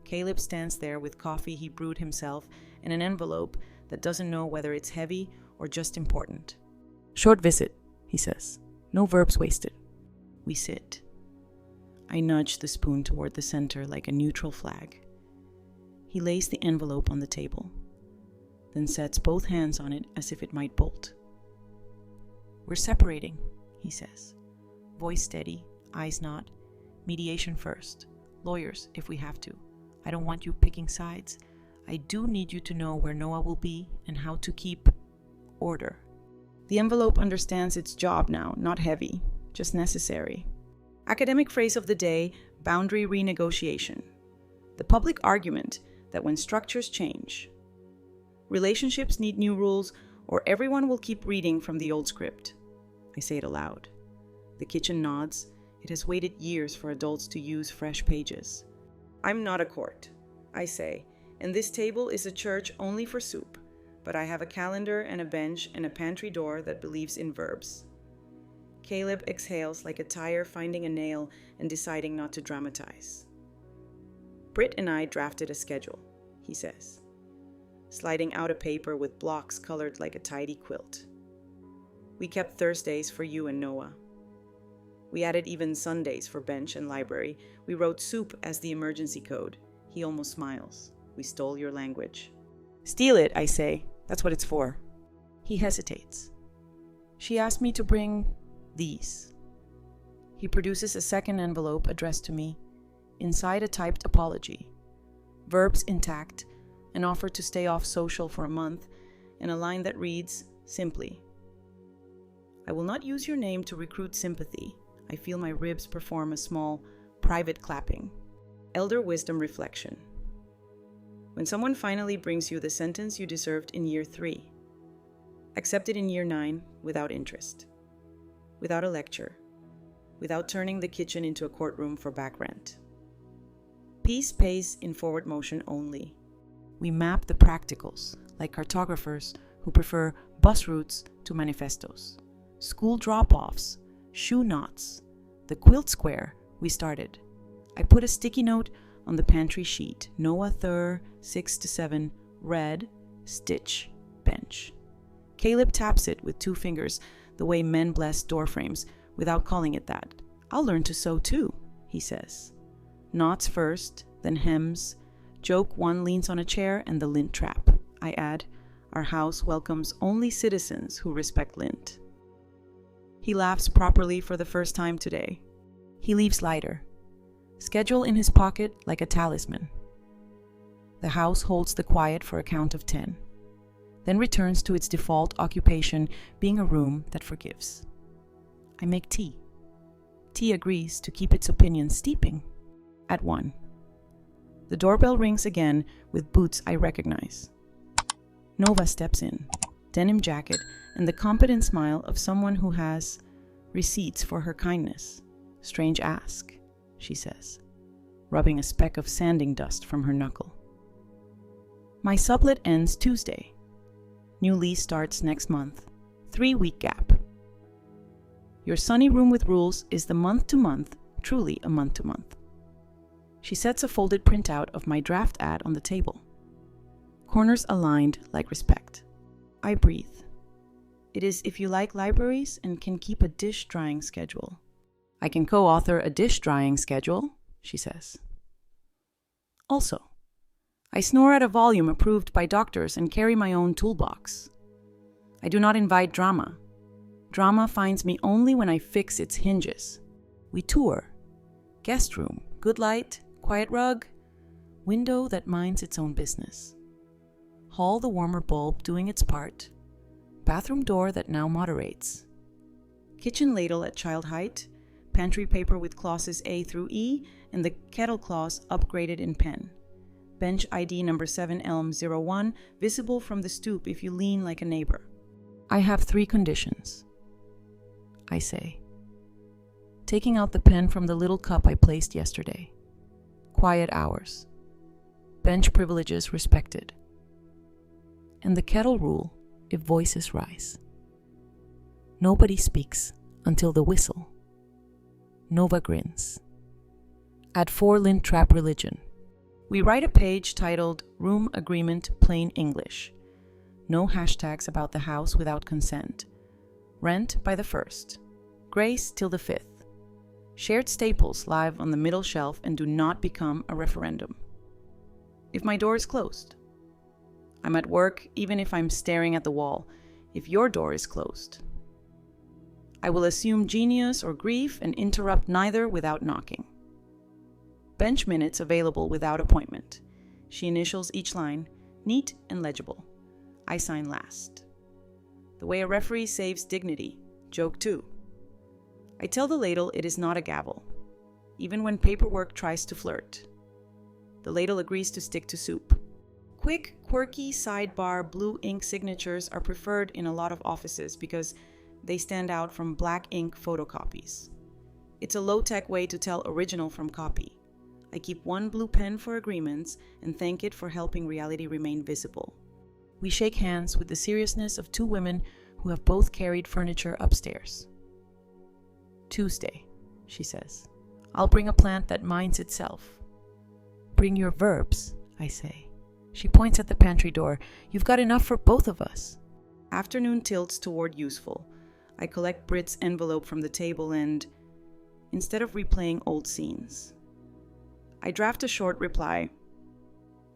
Caleb stands there with coffee he brewed himself and an envelope that doesn't know whether it's heavy or just important. Short visit, he says. No verbs wasted. We sit. I nudge the spoon toward the center like a neutral flag. He lays the envelope on the table, then sets both hands on it as if it might bolt. We're separating, he says. Voice steady, eyes not. Mediation first. Lawyers, if we have to. I don't want you picking sides. I do need you to know where Noah will be and how to keep order. The envelope understands its job now, not heavy, just necessary. Academic phrase of the day, boundary renegotiation. The public argument that when structures change, relationships need new rules or everyone will keep reading from the old script. I say it aloud. The kitchen nods. It has waited years for adults to use fresh pages. I'm not a court, I say, and this table is a church only for soup, but I have a calendar and a bench and a pantry door that believes in verbs. Caleb exhales like a tire finding a nail and deciding not to dramatize. Britt and I drafted a schedule, he says, sliding out a paper with blocks colored like a tidy quilt. We kept Thursdays for you and Noah. We added even Sundays for bench and library. We wrote soup as the emergency code. He almost smiles. We stole your language. Steal it, I say. That's what it's for. He hesitates. She asked me to bring these. He produces a second envelope addressed to me. Inside a typed apology. Verbs intact, an offer to stay off social for a month, and a line that reads simply, I will not use your name to recruit sympathy. I feel my ribs perform a small, private clapping. Elder wisdom reflection. When someone finally brings you the sentence you deserved in year 3, accept it in year 9 without interest, without a lecture, without turning the kitchen into a courtroom for back rent. Peace pays in forward motion only. We map the practicals, like cartographers who prefer bus routes to manifestos, school drop-offs, shoe knots, the quilt square we started. I put a sticky note on the pantry sheet, Noah Thur, 6 to 7, red, stitch, bench. Caleb taps it with 2 fingers, the way men bless door frames, without calling it that. I'll learn to sew too, he says. Knots first, then hems. Joke 1 leans on a chair and the lint trap. I add, our house welcomes only citizens who respect lint. He laughs properly for the first time today. He leaves lighter. Schedule in his pocket like a talisman. The house holds the quiet for a count of 10. then returns to its default occupation, being a room that forgives. I make tea. Tea agrees to keep its opinion steeping at 1. The doorbell rings again with boots I recognize. Nova steps in, denim jacket, and the competent smile of someone who has receipts for her kindness. Strange ask, she says, rubbing a speck of sanding dust from her knuckle. My sublet ends Tuesday. New lease starts next month. 3-week gap. Your sunny room with rules is the month-to-month, truly a month-to-month. She sets a folded printout of my draft ad on the table. Corners aligned like respect. I breathe. It is if you like libraries and can keep a dish drying schedule. I can co-author a dish drying schedule, she says. Also, I snore at a volume approved by doctors and carry my own toolbox. I do not invite drama. Drama finds me only when I fix its hinges. We tour. Guest room, good light, quiet rug, window that minds its own business. Hall the warmer bulb doing its part. Bathroom door that now moderates. Kitchen ladle at child height, pantry paper with clauses A through E, and the kettle clause upgraded in pen. Bench ID number 7 Elm 01, visible from the stoop if you lean like a neighbor. I have 3 conditions, I say, taking out the pen from the little cup I placed yesterday. Quiet hours. Bench privileges respected. And the kettle rule if voices rise. Nobody speaks until the whistle. Nova grins. At 4 Lint Trap Religion. We write a page titled Room Agreement Plain English. No hashtags about the house without consent. Rent by the 1st. Grace till the 5th. Shared staples live on the middle shelf and do not become a referendum. If my door is closed. I'm at work even if I'm staring at the wall, if your door is closed. I will assume genius or grief and interrupt neither without knocking. Bench minutes available without appointment. She initials each line, neat and legible. I sign last. The way a referee saves dignity. Joke 2. I tell the ladle it is not a gavel, even when paperwork tries to flirt. The ladle agrees to stick to soup. Quick, quirky sidebar blue ink signatures are preferred in a lot of offices because they stand out from black ink photocopies. It's a low-tech way to tell original from copy. I keep 1 blue pen for agreements and thank it for helping reality remain visible. We shake hands with the seriousness of 2 women who have both carried furniture upstairs. Tuesday, she says. I'll bring a plant that minds itself. Bring your verbs, I say. She points at the pantry door. You've got enough for both of us. Afternoon tilts toward useful. I collect Brit's envelope from the table and, instead of replaying old scenes, I draft a short reply.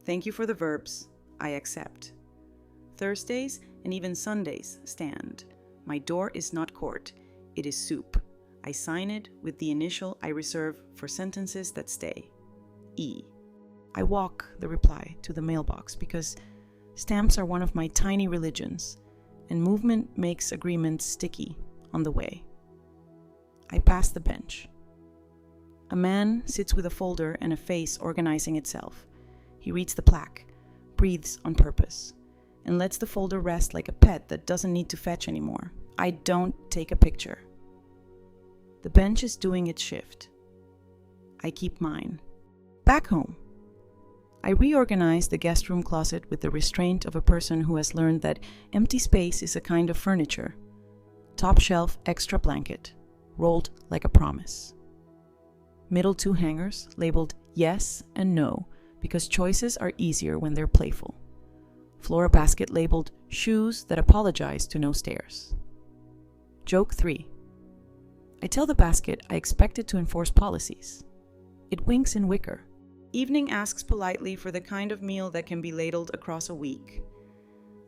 Thank you for the verbs. I accept. Thursdays and even Sundays stand. My door is not court. It is soup. I sign it with the initial I reserve for sentences that stay. E. I walk the reply to the mailbox because stamps are one of my tiny religions, and movement makes agreements sticky on the way. I pass the bench. A man sits with a folder and a face organizing itself. He reads the plaque, breathes on purpose, and lets the folder rest like a pet that doesn't need to fetch anymore. I don't take a picture. The bench is doing its shift. I keep mine. Back home. I reorganize the guest room closet with the restraint of a person who has learned that empty space is a kind of furniture. Top shelf extra blanket, rolled like a promise. Middle 2 hangers labeled yes and no because choices are easier when they're playful. Floor basket labeled shoes that apologize to no stairs. Joke 3. I tell the basket I expect it to enforce policies. It winks in wicker. Evening asks politely for the kind of meal that can be ladled across a week.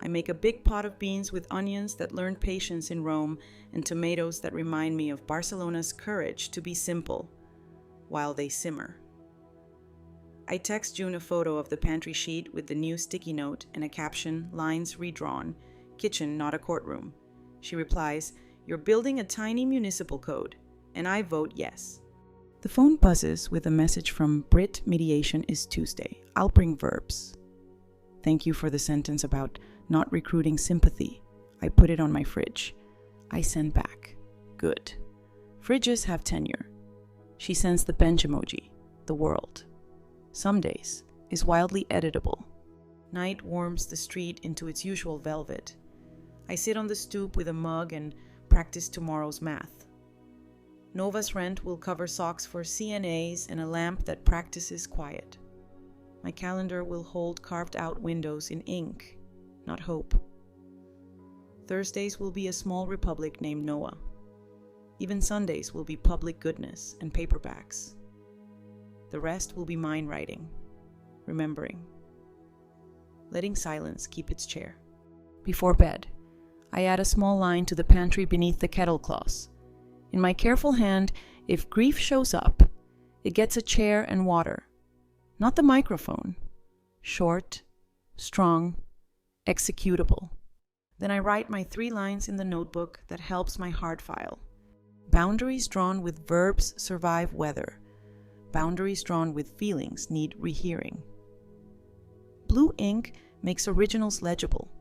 I make a big pot of beans with onions that learned patience in Rome and tomatoes that remind me of Barcelona's courage to be simple while they simmer. I text June a photo of the pantry sheet with the new sticky note and a caption, lines redrawn, "Kitchen, not a courtroom." She replies, "You're building a tiny municipal code," and I vote yes. The phone buzzes with a message from Brit. Mediation is Tuesday. I'll bring verbs. Thank you for the sentence about not recruiting sympathy. I put it on my fridge. I send back. Good. Fridges have tenure. She sends the bench emoji. The world. Some days is wildly editable. Night warms the street into its usual velvet. I sit on the stoop with a mug and practice tomorrow's math. Nova's rent will cover socks for CNAs and a lamp that practices quiet. My calendar will hold carved-out windows in ink, not hope. Thursdays will be a small republic named Noah. Even Sundays will be public goodness and paperbacks. The rest will be mine writing, remembering, letting silence keep its chair. Before bed, I add a small line to the pantry beneath the kettle clause. In my careful hand, if grief shows up, it gets a chair and water, not the microphone. Short, strong, executable. Then I write my 3 lines in the notebook that helps my heart file. Boundaries drawn with verbs survive weather. Boundaries drawn with feelings need rehearing. Blue ink makes originals legible.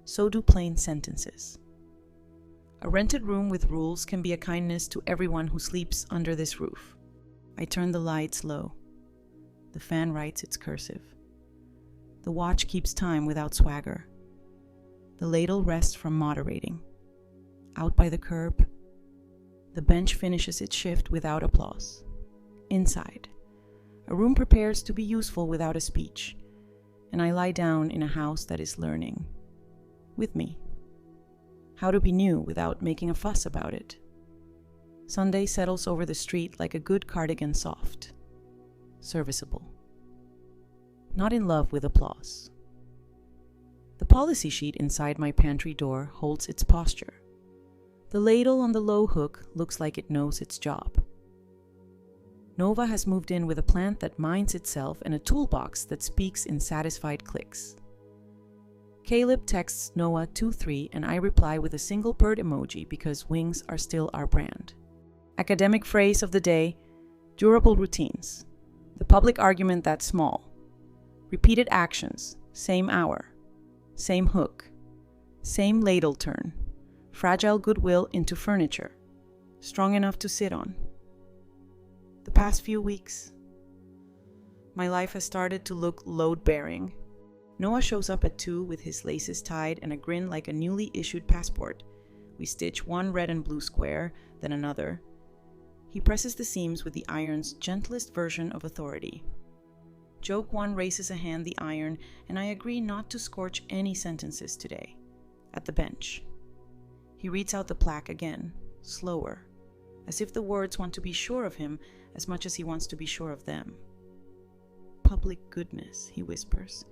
So do plain sentences. A rented room with rules can be a kindness to everyone who sleeps under this roof. I turn the lights low. The fan writes its cursive. The watch keeps time without swagger. The ladle rests from moderating. Out by the curb, the bench finishes its shift without applause. Inside, a room prepares to be useful without a speech, and I lie down in a house that is learning. With me. How to be new without making a fuss about it. Sunday settles over the street like a good cardigan soft. Serviceable. Not in love with applause. The policy sheet inside my pantry door holds its posture. The ladle on the low hook looks like it knows its job. Nova has moved in with a plant that minds itself and a toolbox that speaks in satisfied clicks. Caleb texts Noah 2-3 and I reply with a single bird emoji because wings are still our brand. Academic phrase of the day, durable routines. The public argument that's small. Repeated actions, same hour, same hook, same ladle turn. Fragile goodwill into furniture, strong enough to sit on. The past few weeks, my life has started to look load-bearing. Noah shows up at 2 with his laces tied and a grin like a newly issued passport. We stitch one red and blue square, then another. He presses the seams with the iron's gentlest version of authority. Joke 1 raises a hand the iron, and I agree not to scorch any sentences today. At the bench. He reads out the plaque again, slower, as if the words want to be sure of him as much as he wants to be sure of them. Public goodness, he whispers,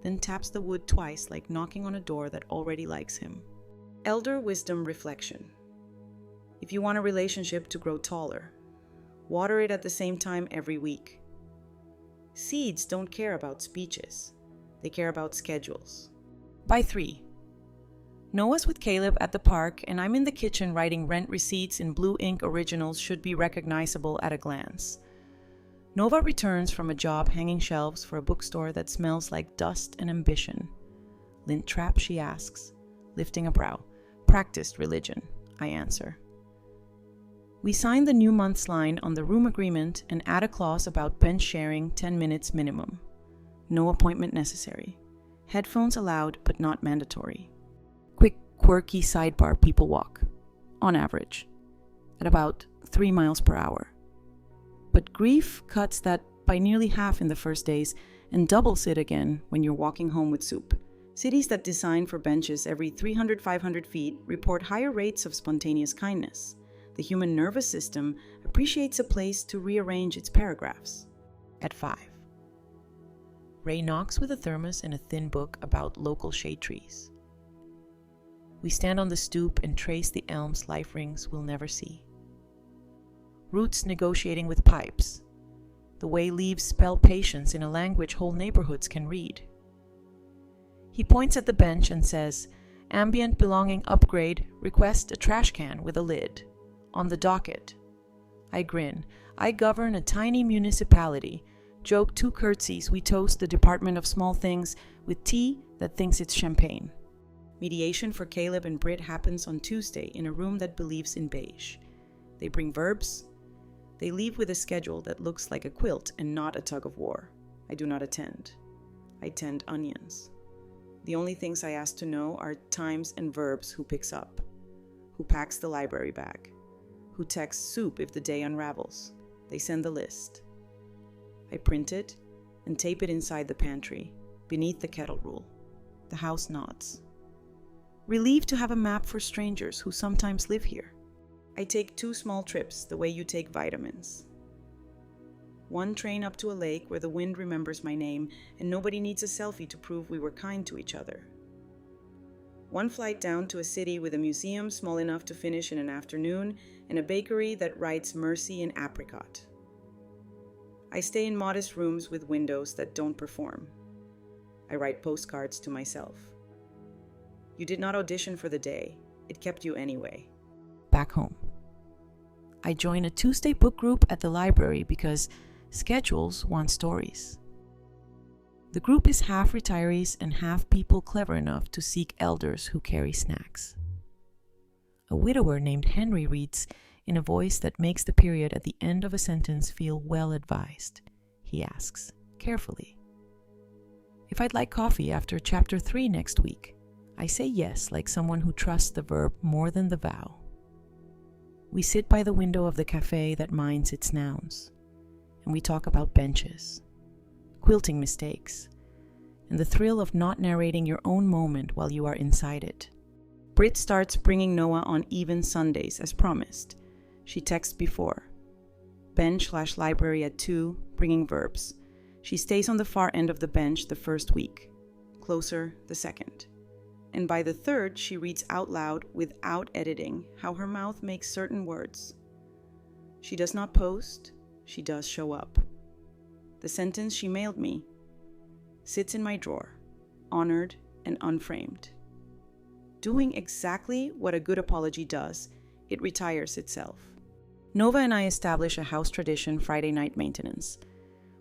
then taps the wood twice like knocking on a door that already likes him. Elder wisdom reflection. If you want a relationship to grow taller, water it at the same time every week. Seeds don't care about speeches. They care about schedules. By 3. Noah's with Caleb at the park, and I'm in the kitchen writing rent receipts in blue ink originals should be recognizable at a glance. Nova returns from a job hanging shelves for a bookstore that smells like dust and ambition. Lint trap, she asks, lifting a brow. Practiced religion, I answer. We sign the new month's line on the room agreement and add a clause about bench sharing 10 minutes minimum. No appointment necessary. Headphones allowed but not mandatory. Quick, quirky sidebar people walk, on average, at about 3 miles per hour. But grief cuts that by nearly half in the first days and doubles it again when you're walking home with soup. Cities that design for benches every 300-500 feet report higher rates of spontaneous kindness. The human nervous system appreciates a place to rearrange its paragraphs. At 5. Ray knocks with a thermos and a thin book about local shade trees. We stand on the stoop and trace the elms life rings we'll never see. Roots negotiating with pipes. the way leaves spell patience in a language whole neighborhoods can read. He points at the bench and says, "Ambient belonging upgrade, request a trash can with a lid. On the docket." I grin. I govern a tiny municipality. Joke 2 curtsies, we toast the Department of Small Things with tea that thinks it's champagne. Mediation for Caleb and Britt happens on Tuesday in a room that believes in beige. They bring verbs. They leave with a schedule that looks like a quilt and not a tug of war. I do not attend. I tend onions. The only things I ask to know are times and verbs: who picks up, who packs the library bag, who texts soup if the day unravels. They send the list. I print it and tape it inside the pantry, beneath the kettle rule. The house nods. Relieved to have a map for strangers who sometimes live here. I take 2 small trips, the way you take vitamins. One train up to a lake where the wind remembers my name and nobody needs a selfie to prove we were kind to each other. One flight down to a city with a museum small enough to finish in an afternoon and a bakery that writes mercy in apricot. I stay in modest rooms with windows that don't perform. I write postcards to myself. You did not audition for the day. It kept you anyway. Back home. I join a Tuesday book group at the library because schedules want stories. The group is half retirees and half people clever enough to seek elders who carry snacks. A widower named Henry reads in a voice that makes the period at the end of a sentence feel well advised. He asks, carefully, if I'd like coffee after chapter 3 next week. I say yes, like someone who trusts the verb more than the vow. We sit by the window of the cafe that minds its nouns, and we talk about benches, quilting mistakes, and the thrill of not narrating your own moment while you are inside it. Britt starts bringing Noah on even Sundays, as promised. She texts before. Bench/library at 2, bringing verbs. She stays on the far end of the bench the first week, closer the second. And by the third, she reads out loud without editing how her mouth makes certain words. She does not post, she does show up. The sentence she mailed me sits in my drawer, honored and unframed. Doing exactly what a good apology does, it retires itself. Nova and I establish a house tradition Friday night maintenance.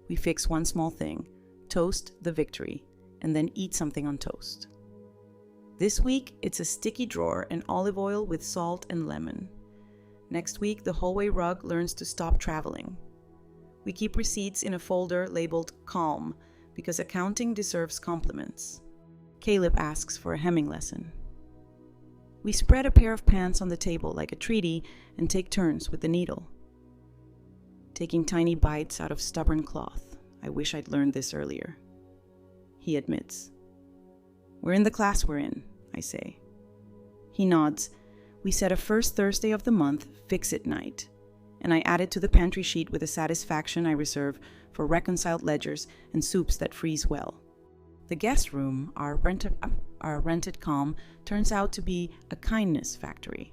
We fix one small thing, toast the victory, and then eat something on toast. This week, it's a sticky drawer and olive oil with salt and lemon. Next week, the hallway rug learns to stop traveling. We keep receipts in a folder labeled calm because accounting deserves compliments. Caleb asks for a hemming lesson. We spread a pair of pants on the table like a treaty and take turns with the needle. Taking tiny bites out of stubborn cloth. I wish I'd learned this earlier. He admits. We're in the class we're in, I say. He nods. We set a first Thursday of the month fix-it night, and I add it to the pantry sheet with a satisfaction I reserve for reconciled ledgers and soups that freeze well. The guest room, our rented calm, turns out to be a kindness factory.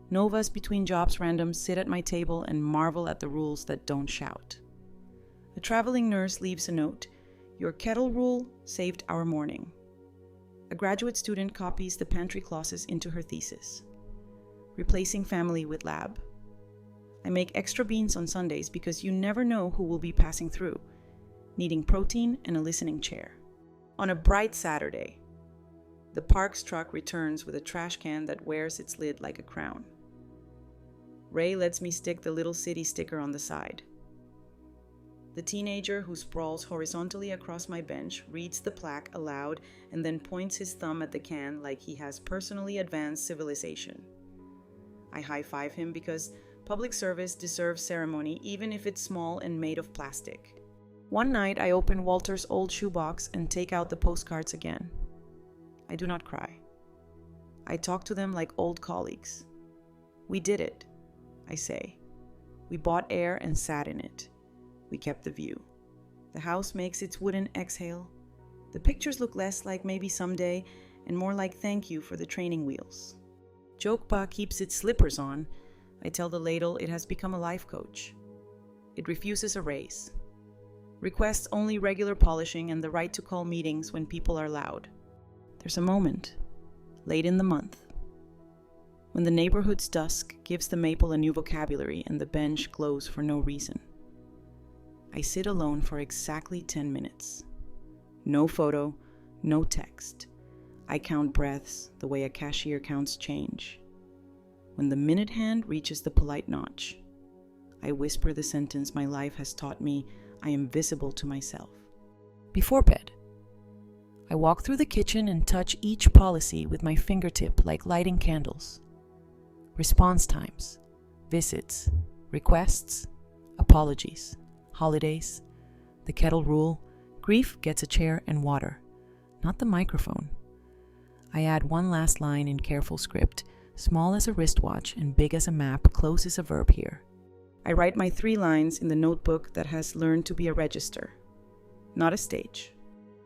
Novas between jobs random sit at my table and marvel at the rules that don't shout. A traveling nurse leaves a note. Your kettle rule saved our morning. A graduate student copies the pantry clauses into her thesis. Replacing family with lab. I make extra beans on Sundays because you never know who will be passing through, needing protein and a listening chair. On a bright Saturday, the Parks truck returns with a trash can that wears its lid like a crown. Ray lets me stick the little city sticker on the side. The teenager who sprawls horizontally across my bench reads the plaque aloud and then points his thumb at the can like he has personally advanced civilization. I high-five him because public service deserves ceremony even if it's small and made of plastic. One night I open Walter's old shoebox and take out the postcards again. I do not cry. I talk to them like old colleagues. We did it, I say. We bought air and sat in it. We kept the view. The house makes its wooden exhale. The pictures look less like maybe someday and more like thank you for the training wheels. Jokpa keeps its slippers on. I tell the ladle it has become a life coach. it refuses a raise. Requests only regular polishing and the right to call meetings when people are loud. There's a moment, late in the month, when the neighborhood's dusk gives the maple a new vocabulary and the bench glows for no reason. I sit alone for exactly 10 minutes. No photo, no text. I count breaths the way a cashier counts change. When the minute hand reaches the polite notch, I whisper the sentence my life has taught me I am visible to myself. Before bed, I walk through the kitchen and touch each policy with my fingertip like lighting candles. Response times, visits, requests, apologies, holidays, the kettle rule, grief gets a chair and water, not the microphone. I add one last line in careful script, small as a wristwatch and big as a map, close is a verb here. I write my 3 lines in the notebook that has learned to be a register, not a stage.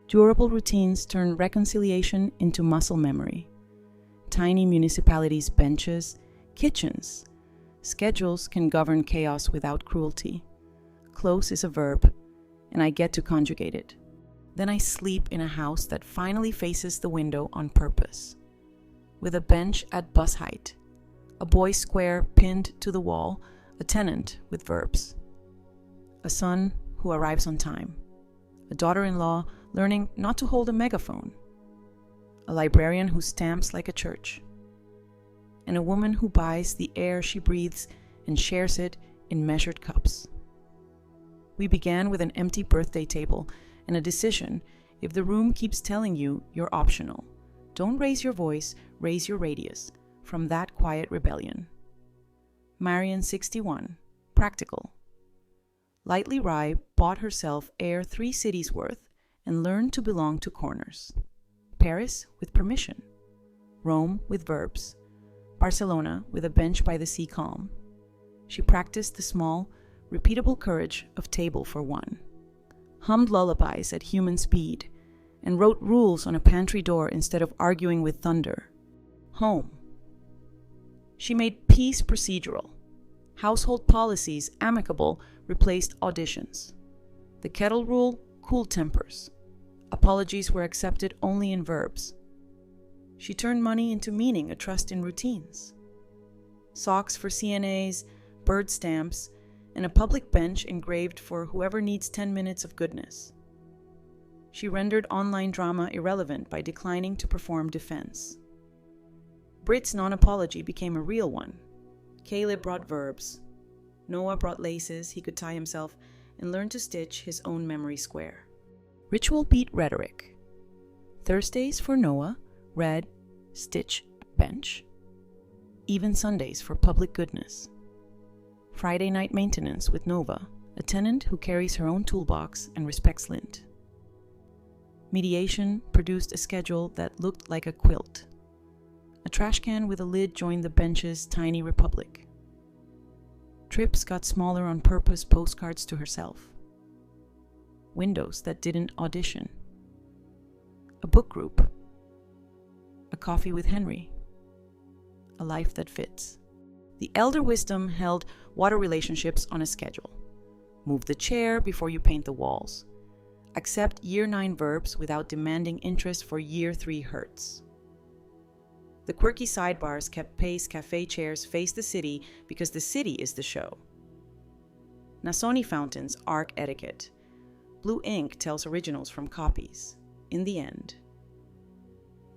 Durable routines turn reconciliation into muscle memory. Tiny municipalities' benches, kitchens, schedules can govern chaos without cruelty. Close is a verb, and I get to conjugate it. Then I sleep in a house that finally faces the window on purpose. With a bench at bus height, a boy square pinned to the wall, a tenant with verbs. A son who arrives on time. A daughter-in-law learning not to hold a megaphone. A librarian who stamps like a church. And a woman who buys the air she breathes and shares it in measured cups. We began with an empty birthday table and a decision: if the room keeps telling you you're optional, don't raise your voice, raise your radius. From that quiet rebellion. Marion, 61, practical. Lightly Rye bought herself air 3 cities worth and learned to belong to corners. Paris with permission. Rome with verbs. Barcelona with a bench by the sea calm. She practiced the small, repeatable courage of table for one. Hummed lullabies at human speed and wrote rules on a pantry door instead of arguing with thunder. Home. She made peace procedural. Household policies amicable replaced auditions. The kettle rule cooled tempers. Apologies were accepted only in verbs. She turned money into meaning, a trust in routines. Socks for CNAs, bird stamps, and a public bench engraved for whoever needs 10 minutes of goodness. She rendered online drama irrelevant by declining to perform defense. Brit's non-apology became a real one. Caleb brought verbs. Noah brought laces he could tie himself and learned to stitch his own memory square. Ritual beat rhetoric. Thursdays for Noah, read, stitch, bench. Even Sundays for public goodness. Friday night maintenance with Nova, a tenant who carries her own toolbox and respects lint. Mediation produced a schedule that looked like a quilt. A trash can with a lid joined the bench's tiny republic. Trips got smaller on purpose, postcards to herself. Windows that didn't audition. A book group. A coffee with Henry. A life that fits. The elder wisdom held water relationships on a schedule. Move the chair before you paint the walls. Accept year 9 verbs without demanding interest for year 3 hurts. The quirky sidebars kept pace. Cafe chairs face the city because the city is the show. Nasoni fountains arc etiquette. Blue ink tells originals from copies. In the end,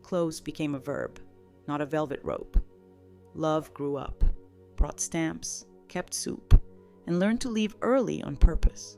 close became a verb, not a velvet rope. Love grew up, brought stamps, kept soup, and learned to leave early on purpose.